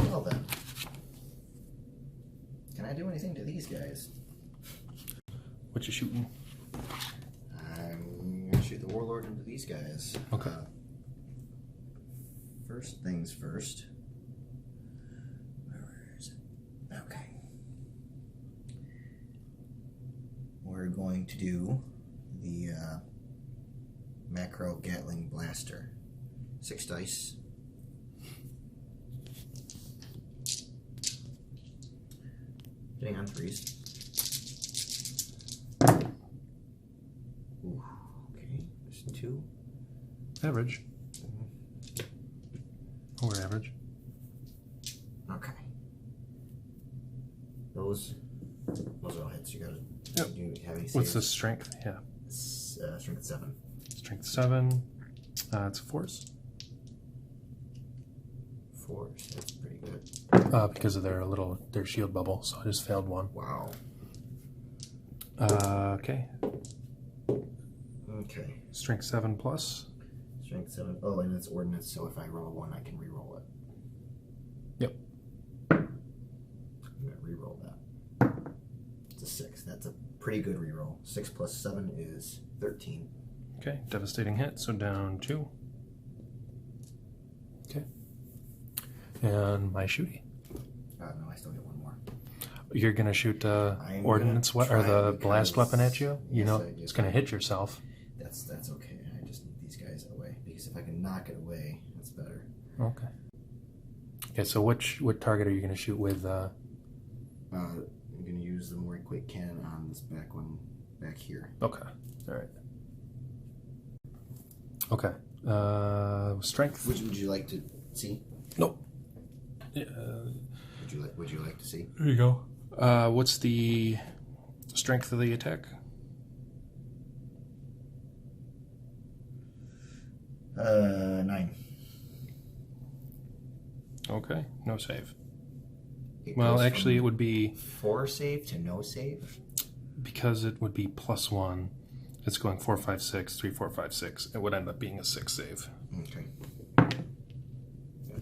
Well then. Can I do anything to these guys?
What you shooting?
I'm gonna shoot the Warlord into these guys.
Okay.
First things first. Where is it? Okay. We're going to do the macro Gatling blaster. 6 dice. Hitting on 3s. Ooh, okay, there's 2.
Average. Over average.
Okay. Those are all hits. You gotta do have any saves?
What's the strength? Yeah.
Strength 7.
Strength 7. It's a force.
4, so that's pretty good.
Because of their shield bubble, so I just failed one.
Wow.
Okay.
Okay.
Strength 7 plus.
Strength 7. Oh, and it's ordnance, so if I roll a 1, I can re-roll it.
Yep.
I'm gonna re-roll that. It's a 6. That's a pretty good re-roll. 6 plus 7 is 13.
Okay, devastating hit, so down 2. Okay. And my shooty.
No, I still get 1 more.
You're gonna shoot ordnance or the blast weapon at you? You know, it's gonna hit yourself.
That's okay. I just need these guys away because if I can knock it away, that's better.
Okay. Okay, so what target are you gonna shoot with?
I'm gonna use the more quick cannon on this back one back here.
Okay. All right. Okay. Strength.
Which would you like to see?
Nope. Yeah.
Would you like to see?
There you go. What's the strength of the attack?
9.
Okay, no save.
It
Well,
goes
actually, it
from
would be
4 save to no save.
because it would be +1. It's going 4, 5, 6, 3, 4, 5, 6. It would end up being a 6 save.
Okay.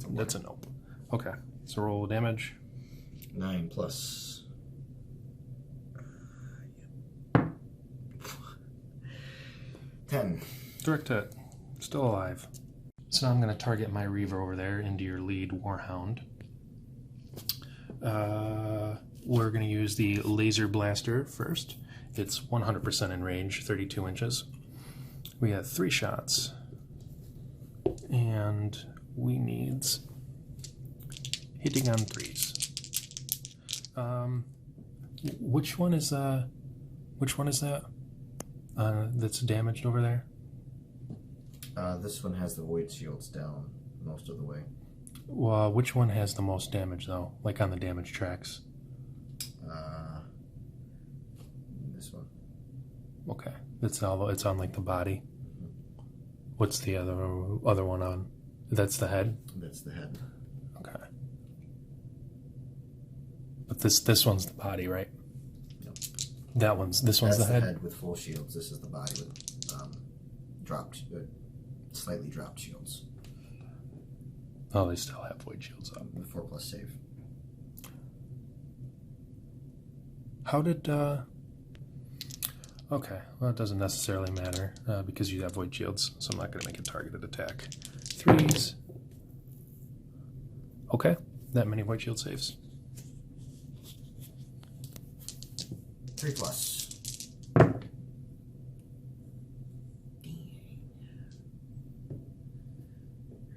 That's a nope. Okay, so roll damage.
9 plus. 10.
Direct hit. Still alive. So now I'm going to target my Reaver over there into your lead Warhound. We're going to use the laser blaster first. It's 100% in range, 32 inches. We have 3 shots. And we need hitting on 3s. Which one is that? That's damaged over there?
This one has the void shields down most of the way.
Well, which one has the most damage though? Like on the damage tracks?
This one.
Okay, it's on like the body. What's the other one on? That's the head.
That's the head.
Okay. But this one's the body, right?
No.
This one's
That's
the head.
with full shields. This is the body with slightly dropped shields.
Oh, they still have void shields up.
The 4+ save.
How did? Okay, well, it doesn't necessarily matter because you have void shields, so I'm not going to make a targeted attack. 3s. Okay, that many void shield saves.
3+.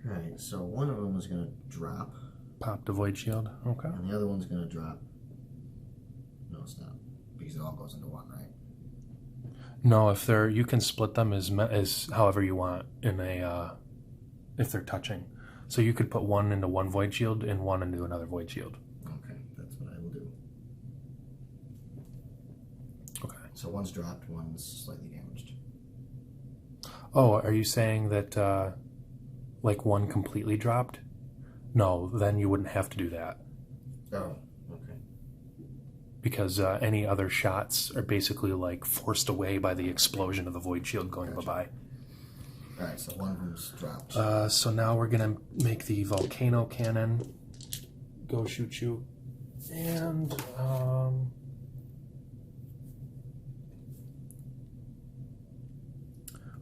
Alright, so one of them is going to drop.
Pop the void shield. Okay.
And the other one's going to drop. No, it's not. Because it all goes into one, right?
No, if they're, you can split them as however you want in a, if they're touching. So you could put one into one void shield and one into another void shield.
Okay, that's what I will do.
Okay.
So one's dropped, one's slightly damaged.
Oh, are you saying that, like one completely dropped? No, then you wouldn't have to do that.
Oh, okay.
Because any other shots are basically like forced away by the explosion of the void shield going bye-bye.
Alright, so one of them's dropped.
So now we're going to make the volcano cannon go shoot. And,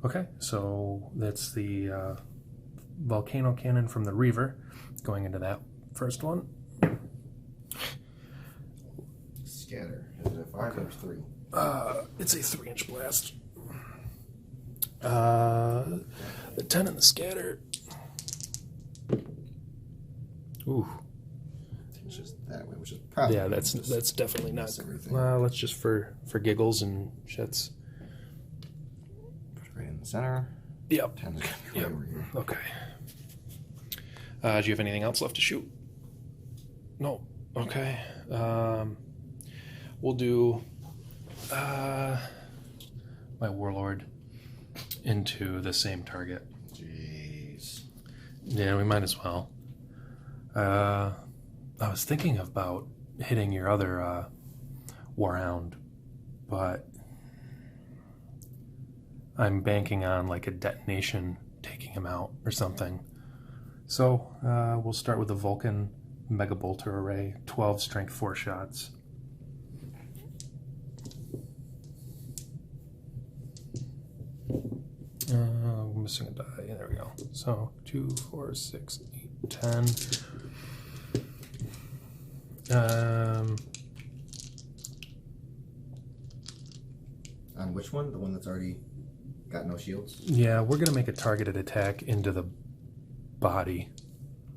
okay, so that's the volcano cannon from the Reaver going into that first one.
Scatter. Is it a 5 or 3?
It's a 3-inch blast. The 10 in the scatter. Ooh.
It's just that way, which is probably...
Yeah, that's definitely not...
everything.
Let's just for giggles and shits.
Put it right in the center.
Yep.
10's going to be right over here.
Okay. Do you have anything else left to shoot? No. Okay. We'll do my Warlord into the same target.
Jeez.
Yeah, we might as well. I was thinking about hitting your other Warhound, but I'm banking on like a detonation taking him out or something. So we'll start with the Vulcan Mega Bolter Array, 12 strength 4 shots. Missing a die. There we go. So 2, 4, 6, 8, 10.
On which one? The one that's already got no shields?
Yeah, we're going to make a targeted attack into the body.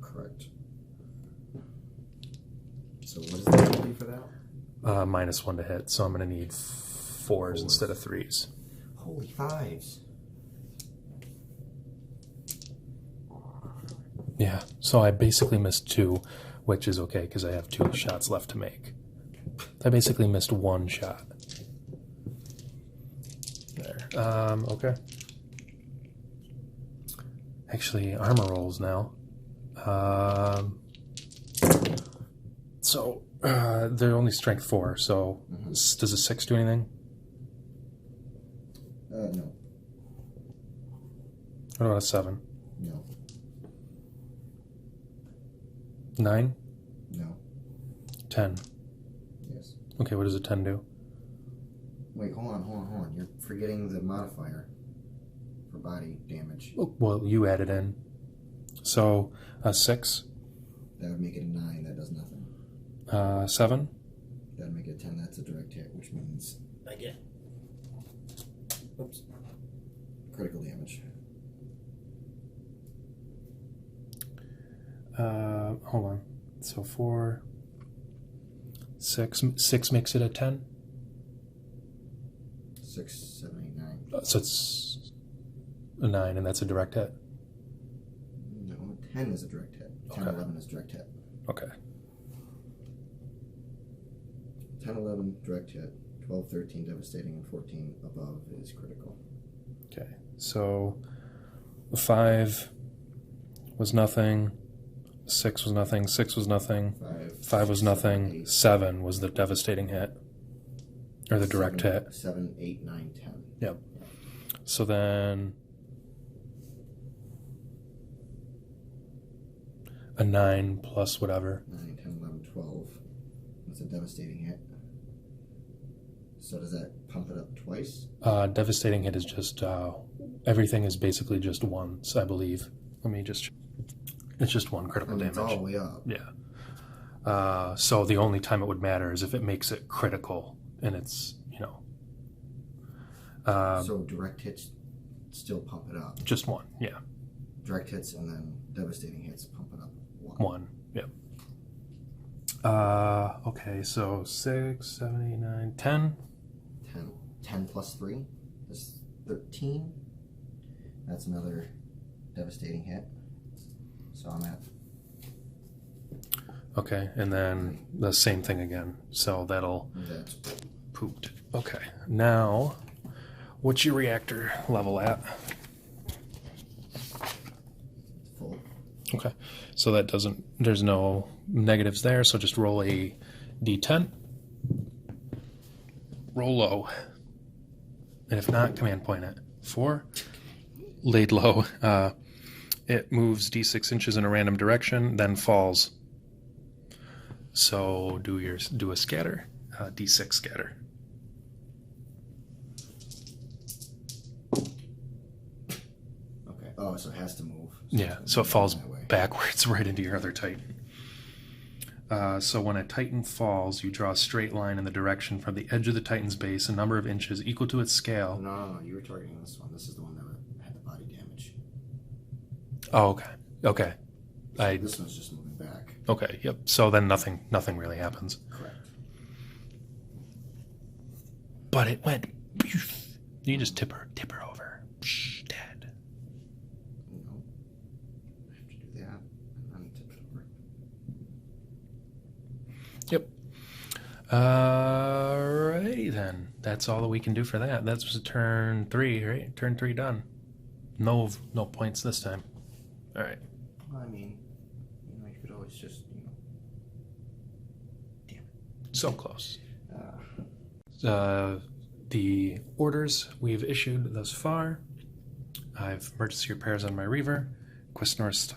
Correct. So what is the penalty for that?
-1 to hit, so I'm going to need 4s instead of 3s.
Holy 5s.
Yeah, so I basically missed 2, which is okay because I have 2 shots left to make. I basically missed 1 shot. There. Okay. Actually, armor rolls now. So they're only strength 4, so does a 6 do anything?
No.
What about a 7?
No.
9?
No.
10?
Yes.
Okay, what does a 10 do?
Wait, hold on. You're forgetting the modifier for body damage.
Oh, well, you added in. So a 6?
That would make it a 9. That does nothing.
7?
That would make it a 10. That's a direct hit, which means I get... Oops. Critical damage.
Hold on. So 4, 6. 6 makes it a 10?
6, 7, 8, 9.
So it's a 9, and that's a direct hit?
No, 10 is a direct hit. 10,
Okay.
11 is direct hit.
Okay.
10, 11, direct hit. 12, 13, devastating, and 14 above is critical.
Okay. So 5 was nothing. 6 was nothing. 6 was nothing. 5 was nothing. 7 was the devastating hit. Or the direct hit.
7, 8, 9, 10.
Yep. So then a 9 plus whatever.
9, 10, 11, 12. That's a devastating hit. So does that pump it up twice?
Devastating hit is just, everything is basically just once, I believe. Let me just, it's just 1 critical damage.
It's all the way up.
Yeah. So the only time it would matter is if it makes it critical, and it's,
So direct hits still pump it up.
just 1, yeah.
Direct hits and then devastating hits pump it up 1.
1, yeah. Okay, so 6, 7, 8, 9, 10.
10. 10 plus 3 is 13. That's another devastating hit. So I'm at...
Okay, and then the same thing again. So that'll...
That's
pooped. Okay, now, what's your reactor level at?
full.
Okay, so that doesn't... There's no negatives there, so just roll a d10. Roll low. And if not, command point it. 4. Laid low. It moves d6 inches in a random direction, then falls. So do a scatter, d6 scatter.
Okay. Oh, so it has to move.
Yeah, so it falls backwards right into your other Titan. So when a Titan falls, you draw a straight line in the direction from the edge of the Titan's base, a number of inches equal to its scale.
No, you were targeting this one. This is the one that had the body damage.
Oh, okay. Okay.
So this one's just moving back.
Okay, yep. So then nothing really happens.
Correct.
But it went. You just tip her over. Dead.
No. I have to do that and then tip it over.
Yep. Alrighty then. That's all that we can do for that. That's turn 3, right? Turn 3 done. No points this time. All right.
Well, I mean, you could always just, damn it.
So close. The orders we've issued thus far. I have emergency repairs on my Reaver. Questoris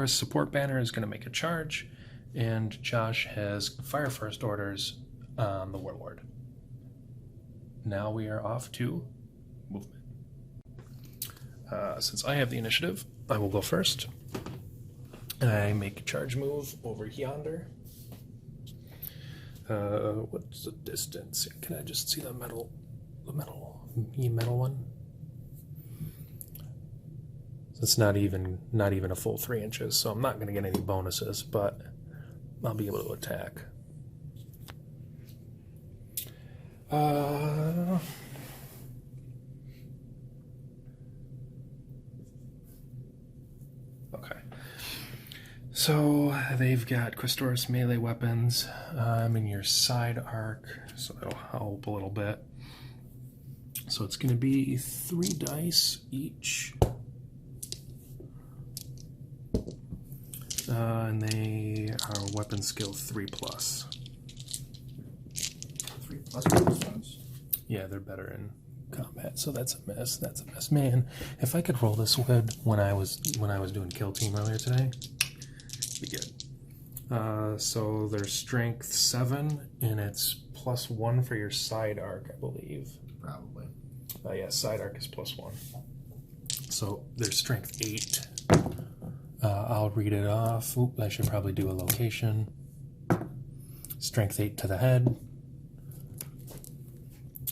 support banner is going to make a charge. And Josh has fire first orders on the Warlord. Now we are off to movement. Since I have the initiative, I will go first. I make a charge move over yonder. What's the distance? Can I just see the metal one? It's not even a full 3 inches, so I'm not going to get any bonuses, but I'll be able to attack. Okay. So they've got Questoris melee weapons. I'm in your side arc, so that'll help a little bit. So it's going to be 3 dice each. And they are weapon skill 3+.
3+ ones.
Yeah, they're better in combat, so that's a miss. That's a miss. Man, if I could roll this wood when I was doing kill team earlier today, it'd be good. So there's strength 7, and it's +1 for your side arc, I believe.
Probably.
Yeah, side arc is +1. So there's strength 8. I'll read it off. Oop, I should probably do a location. Strength 8 to the head.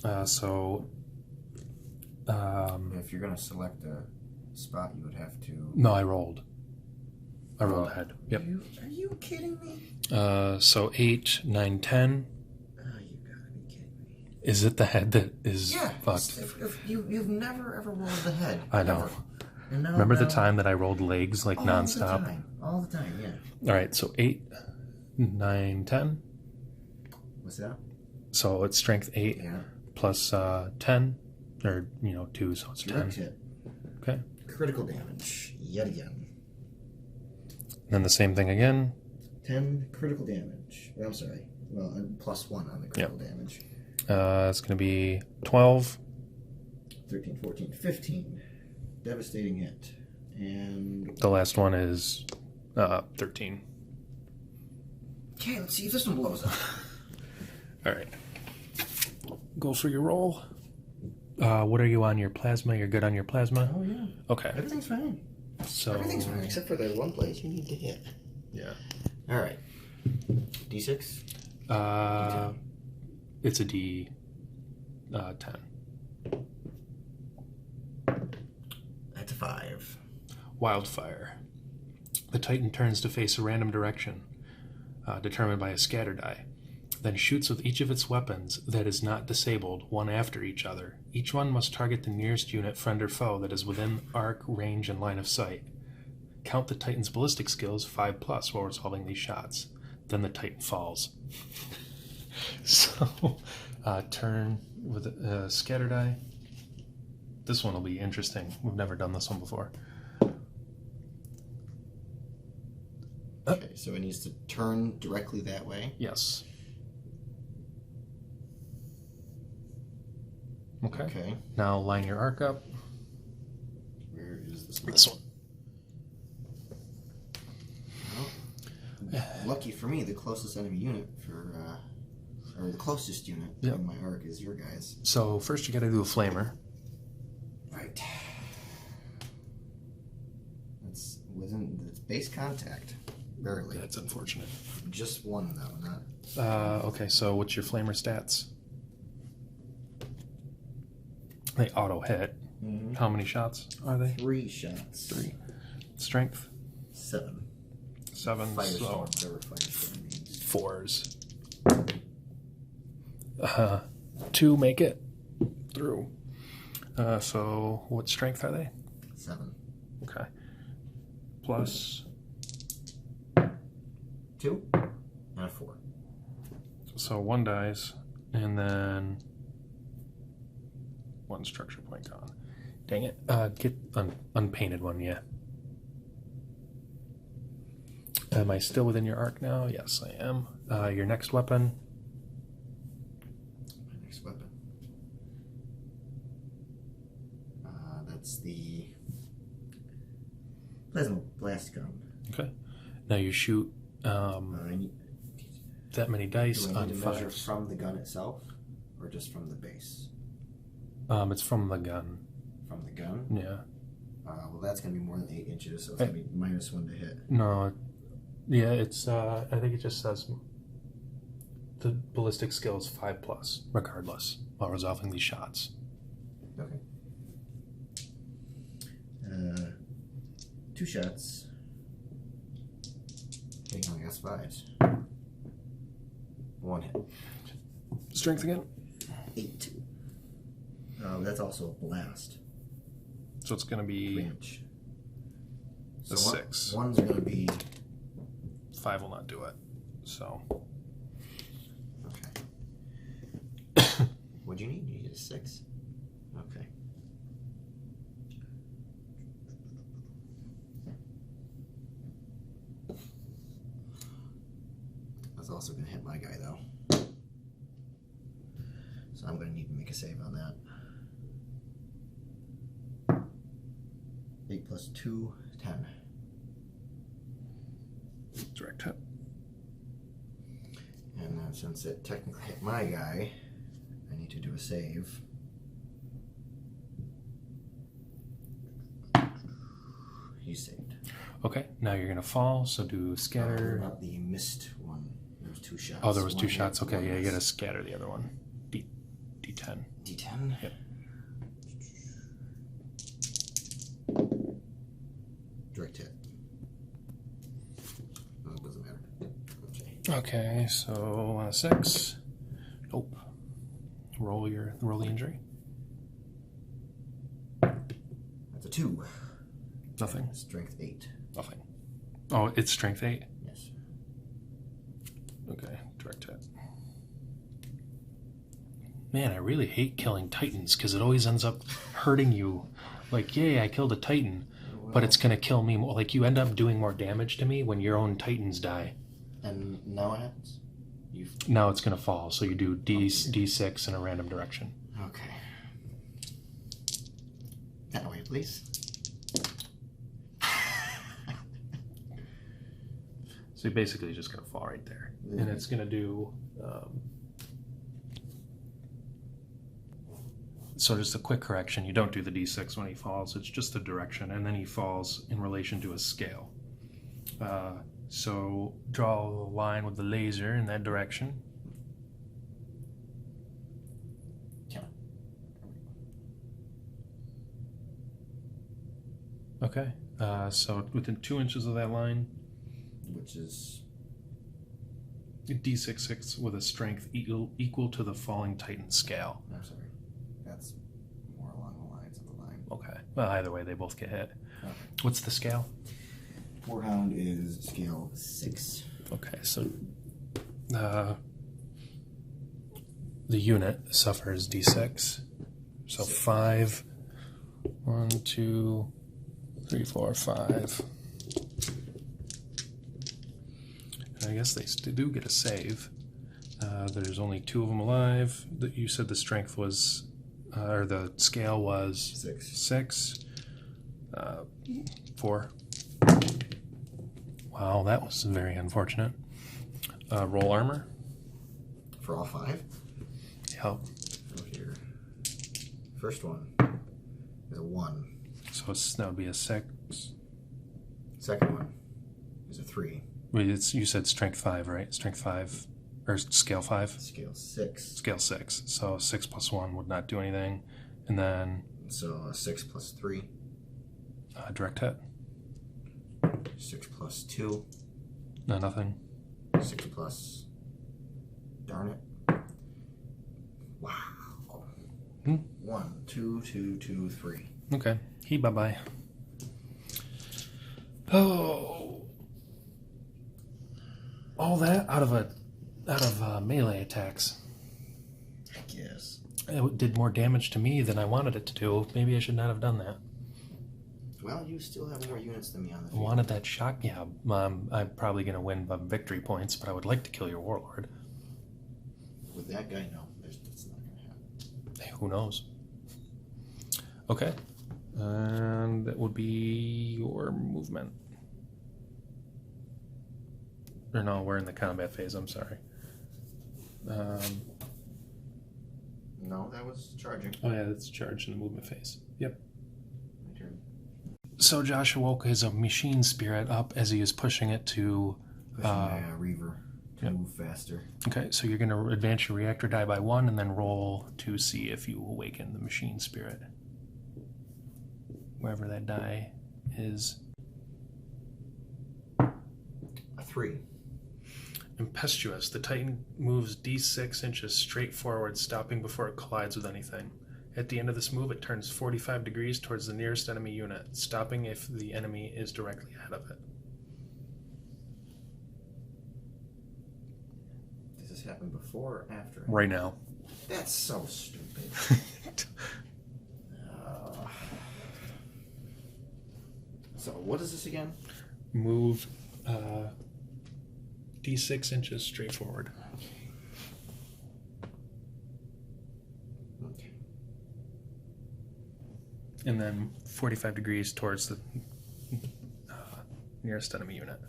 If you're going to select a spot, you would have to...
No, I rolled. I rolled head. Yep.
Are you kidding me?
So 8, 9, 10.
Oh, you gotta be kidding me.
Is it the head that is fucked?
If you've never ever rolled the head.
I know.
Ever. And now,
Remember the time that I rolled legs like nonstop?
All the time, yeah.
All right, so 8, 9, 10.
What's that?
So it's strength 8 plus 10, or 2, so it's 10.
Direct hit.
Okay.
Critical damage yet again.
Then the same thing again.
10 critical damage. I'm sorry. Well, +1 on the critical damage.
It's going to be 12.
13, 14, 15. Devastating hit. And...
The last one is 13.
Okay, let's see if this one blows up.
All right. Go for your roll. What are you on your plasma? You're good on your plasma?
Oh, yeah.
Okay.
Everything's fine.
So
Everything's fine, except for the one place you need to hit.
Yeah.
All right. D6?
It's a D 10.
That's a 5.
Wildfire. The Titan turns to face a random direction. determined by a scatter die. Then shoots with each of its weapons that is not disabled, one after each other. Each one must target the nearest unit, friend or foe, that is within arc, range, and line of sight. Count the Titan's ballistic skills 5+ while resolving these shots. Then the Titan falls. So, turn with a scatter die. This one will be interesting. We've never done this one before.
Okay, so it needs to turn directly that way.
Yes. Okay. Now line your arc up.
Where is this one?
This one.
Well, lucky for me, the closest enemy unit or the closest unit in my arc is your guys.
So first you got to do a flamer.
Right. That's within the base contact. Barely.
That's unfortunate.
Just one though, not.
Okay, so what's your flamer stats? They auto hit.
Mm-hmm.
How many shots are they?
3 shots.
3. Strength?
7.
7.
Firestorm, whatever firestorm means.
4s. 2 make it through. So what strength are they?
7.
Okay. Plus
2 and a 4.
So 1 dies, and then 1 structure point gone. Dang it. Get unpainted one, yeah. Am I still within your arc now? Yes, I am. Your next weapon?
My next weapon. That's the plasma blast gun.
Okay. Now you shoot that many dice
do I
on
need to measure
5s.
from the gun itself, or just from the base?
It's from the gun.
From the gun?
Yeah.
Well, that's going to be more than 8 inches, so it's going to be -1 to hit.
No. Yeah, it's. I think it just says the ballistic skill is 5+, regardless, while resolving these shots.
Okay. 2 shots. Okay, I got 5s. 1 hit.
Strength again?
8. That's also a blast.
So it's going to be
Range.
a 6.
Ones are going to be...
5 will not do it. So.
Okay. What'd you need? You need a 6? Okay. That's also going to hit my guy, though. So I'm going to need to make a save on that. 8 plus 2, 10.
Direct hit.
And then since it technically hit my guy, I need to do a save. He saved.
Okay, now you're going to fall, so do scatter.
Not the missed one. There was 2 shots.
Oh, there was 2
One
shots.
hit,
Okay,
one
yeah, you got to
missed.
scatter the other one. D10.
D10?
Yep.
Direct hit. Oh, it doesn't matter. Okay.
Okay, so 6. Nope. Roll the injury.
That's a 2.
Nothing.
Strength 8.
Nothing. Oh, it's strength 8?
Yes.
Okay, direct hit. Man, I really hate killing Titans because it always ends up hurting you. Like, yay, I killed a Titan, but it's going to kill me more. Like, you end up doing more damage to me when your own Titans die.
And now what happens?
Now it's going to fall, so you do D6 in a random direction.
Okay. That way, please.
So you're basically just going to fall right there. And it's going to do... so just a quick correction, you don't do the D6 when he falls, it's just the direction, and then he falls in relation to a scale. So draw a line with the laser in that direction.
Yeah.
Okay, so within 2 inches of that line,
Which is
D6 with a strength equal to the falling Titan scale.
I'm sorry. That's more along the lines of the line.
Okay. Well, either way, they both get hit.
Okay.
What's the scale?
Warhound is scale 6.
Okay, so the unit suffers D6. So 5. 1, 2, 3, 4, 5. I guess they do get a save. There's only 2 of them alive. You said the strength was, or the scale was 6. 4. Wow, that was very unfortunate. Roll armor.
For all 5?
Yep.
Oh, here. First one is a 1.
So that would be a 6.
Second one is a 3.
Wait, you said strength 5, right? Strength 5, or scale 5?
Scale 6.
Scale 6. So 6 plus 1 would not do anything. And then...
So 6 plus 3.
Direct hit.
6 plus 2.
No, nothing.
6 plus... Darn it. Wow. 1, 2, 2, 2, 3.
Okay. Bye-bye. Oh. All that out of melee attacks.
I guess.
It did more damage to me than I wanted it to do. Maybe I should not have done that.
Well, you still have more units than me on the
I
field.
wanted that shock. Yeah, I'm probably going to win by victory points, but I would like to kill your warlord.
With that guy, no. That's not going to happen.
Hey, who knows? Okay. And that would be your movement. Or no, we're in the combat phase, I'm sorry.
No, that was charging.
Oh yeah, that's charge in the movement phase. Yep.
My turn.
So Josh awoke his machine spirit up as he is pushing it to...
Pushing my Reaver to move faster.
Okay, so you're going to advance your reactor die by 1 and then roll to see if you awaken the machine spirit. Wherever that die is.
A 3.
Impetuous. The Titan moves D6 inches straight forward, stopping before it collides with anything. At the end of this move, it turns 45 degrees towards the nearest enemy unit, stopping if the enemy is directly ahead of it.
Does this happen before or after?
Right now.
That's so stupid. So, what is this again?
Move D6 inches straight forward.
Okay.
And then 45 degrees towards the nearest enemy unit.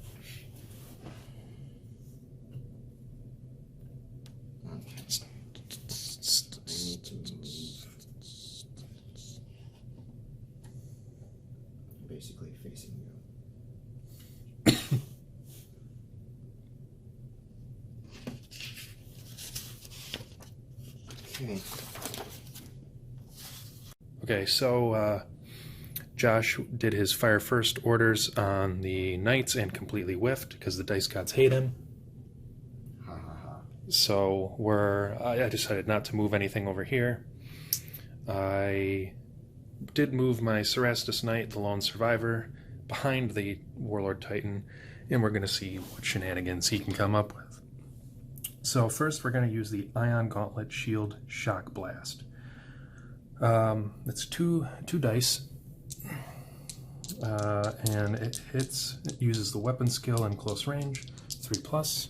Okay. I need to move. Basically facing you. Okay.
Okay, so Josh did his fire first orders on the knights and completely whiffed because the dice gods hate him.
Ha ha ha.
So I decided not to move anything over here. I did move my Cerastus Knight, the lone survivor, behind the Warlord Titan, and we're going to see what shenanigans he can come up with. So first we're going to use the Ion Gauntlet Shield Shock Blast. It's two dice, and it uses the weapon skill in close range, 3+.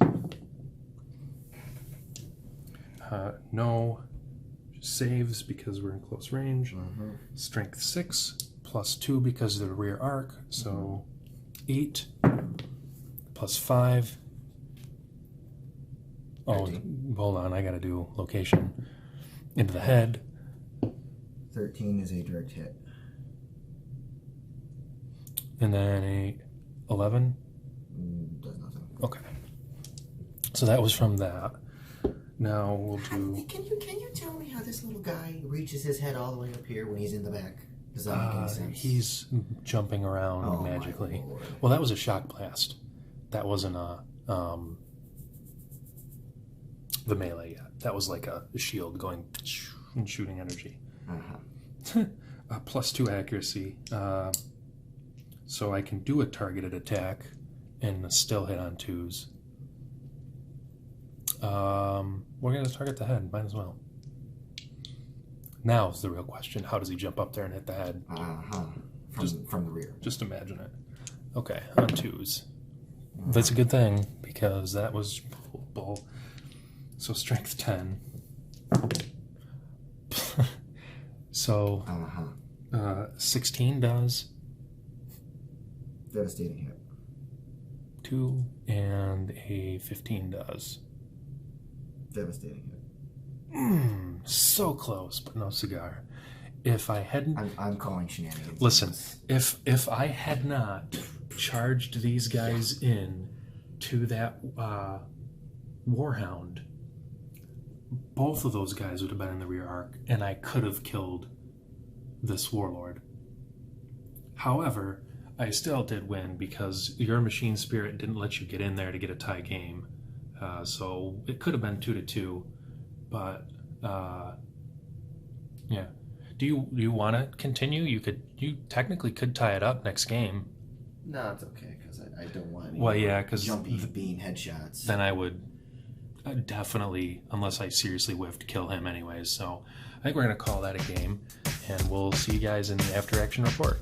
No saves because we're in close range.
Mm-hmm.
Strength 6 +2 because of the rear arc, so 8 +5. Oh,
13.
Hold on, I gotta do location. Into the head.
13 is a direct hit.
And then a 11.
Does nothing.
Okay. So that was from that. Now we'll do...
Can you tell me how this little guy reaches his head all the way up here when he's in the back? Does that make any sense?
He's jumping around magically. Well, that was a shock blast. That wasn't a The melee, yeah. That was like a shield going and shooting energy.
Uh-huh.
+2 accuracy. So I can do a targeted attack and still hit on 2s. We're going to target the head. Might as well. Now is the real question. How does he jump up there and hit the head?
Uh-huh. From the rear.
Just imagine it. Okay, on 2s. That's a good thing, because that was bull. So strength 10. So 16 does.
Devastating hit.
2, and a 15 does.
Devastating hit.
So close, but no cigar. If I hadn't...
I'm calling shenanigans.
Listen, if I had not charged these guys in to that Warhound, both of those guys would have been in the rear arc, and I could have killed this Warlord. However, I still did win because your machine spirit didn't let you get in there to get a tie game. So it could have been 2-2, but yeah. Do you want to continue? You technically could tie it up next game.
No, it's okay because I don't want any
because
jumpy bean headshots.
Then I would definitely, unless I seriously whiffed, kill him anyways. So I think we're gonna call that a game, and we'll see you guys in the after action report.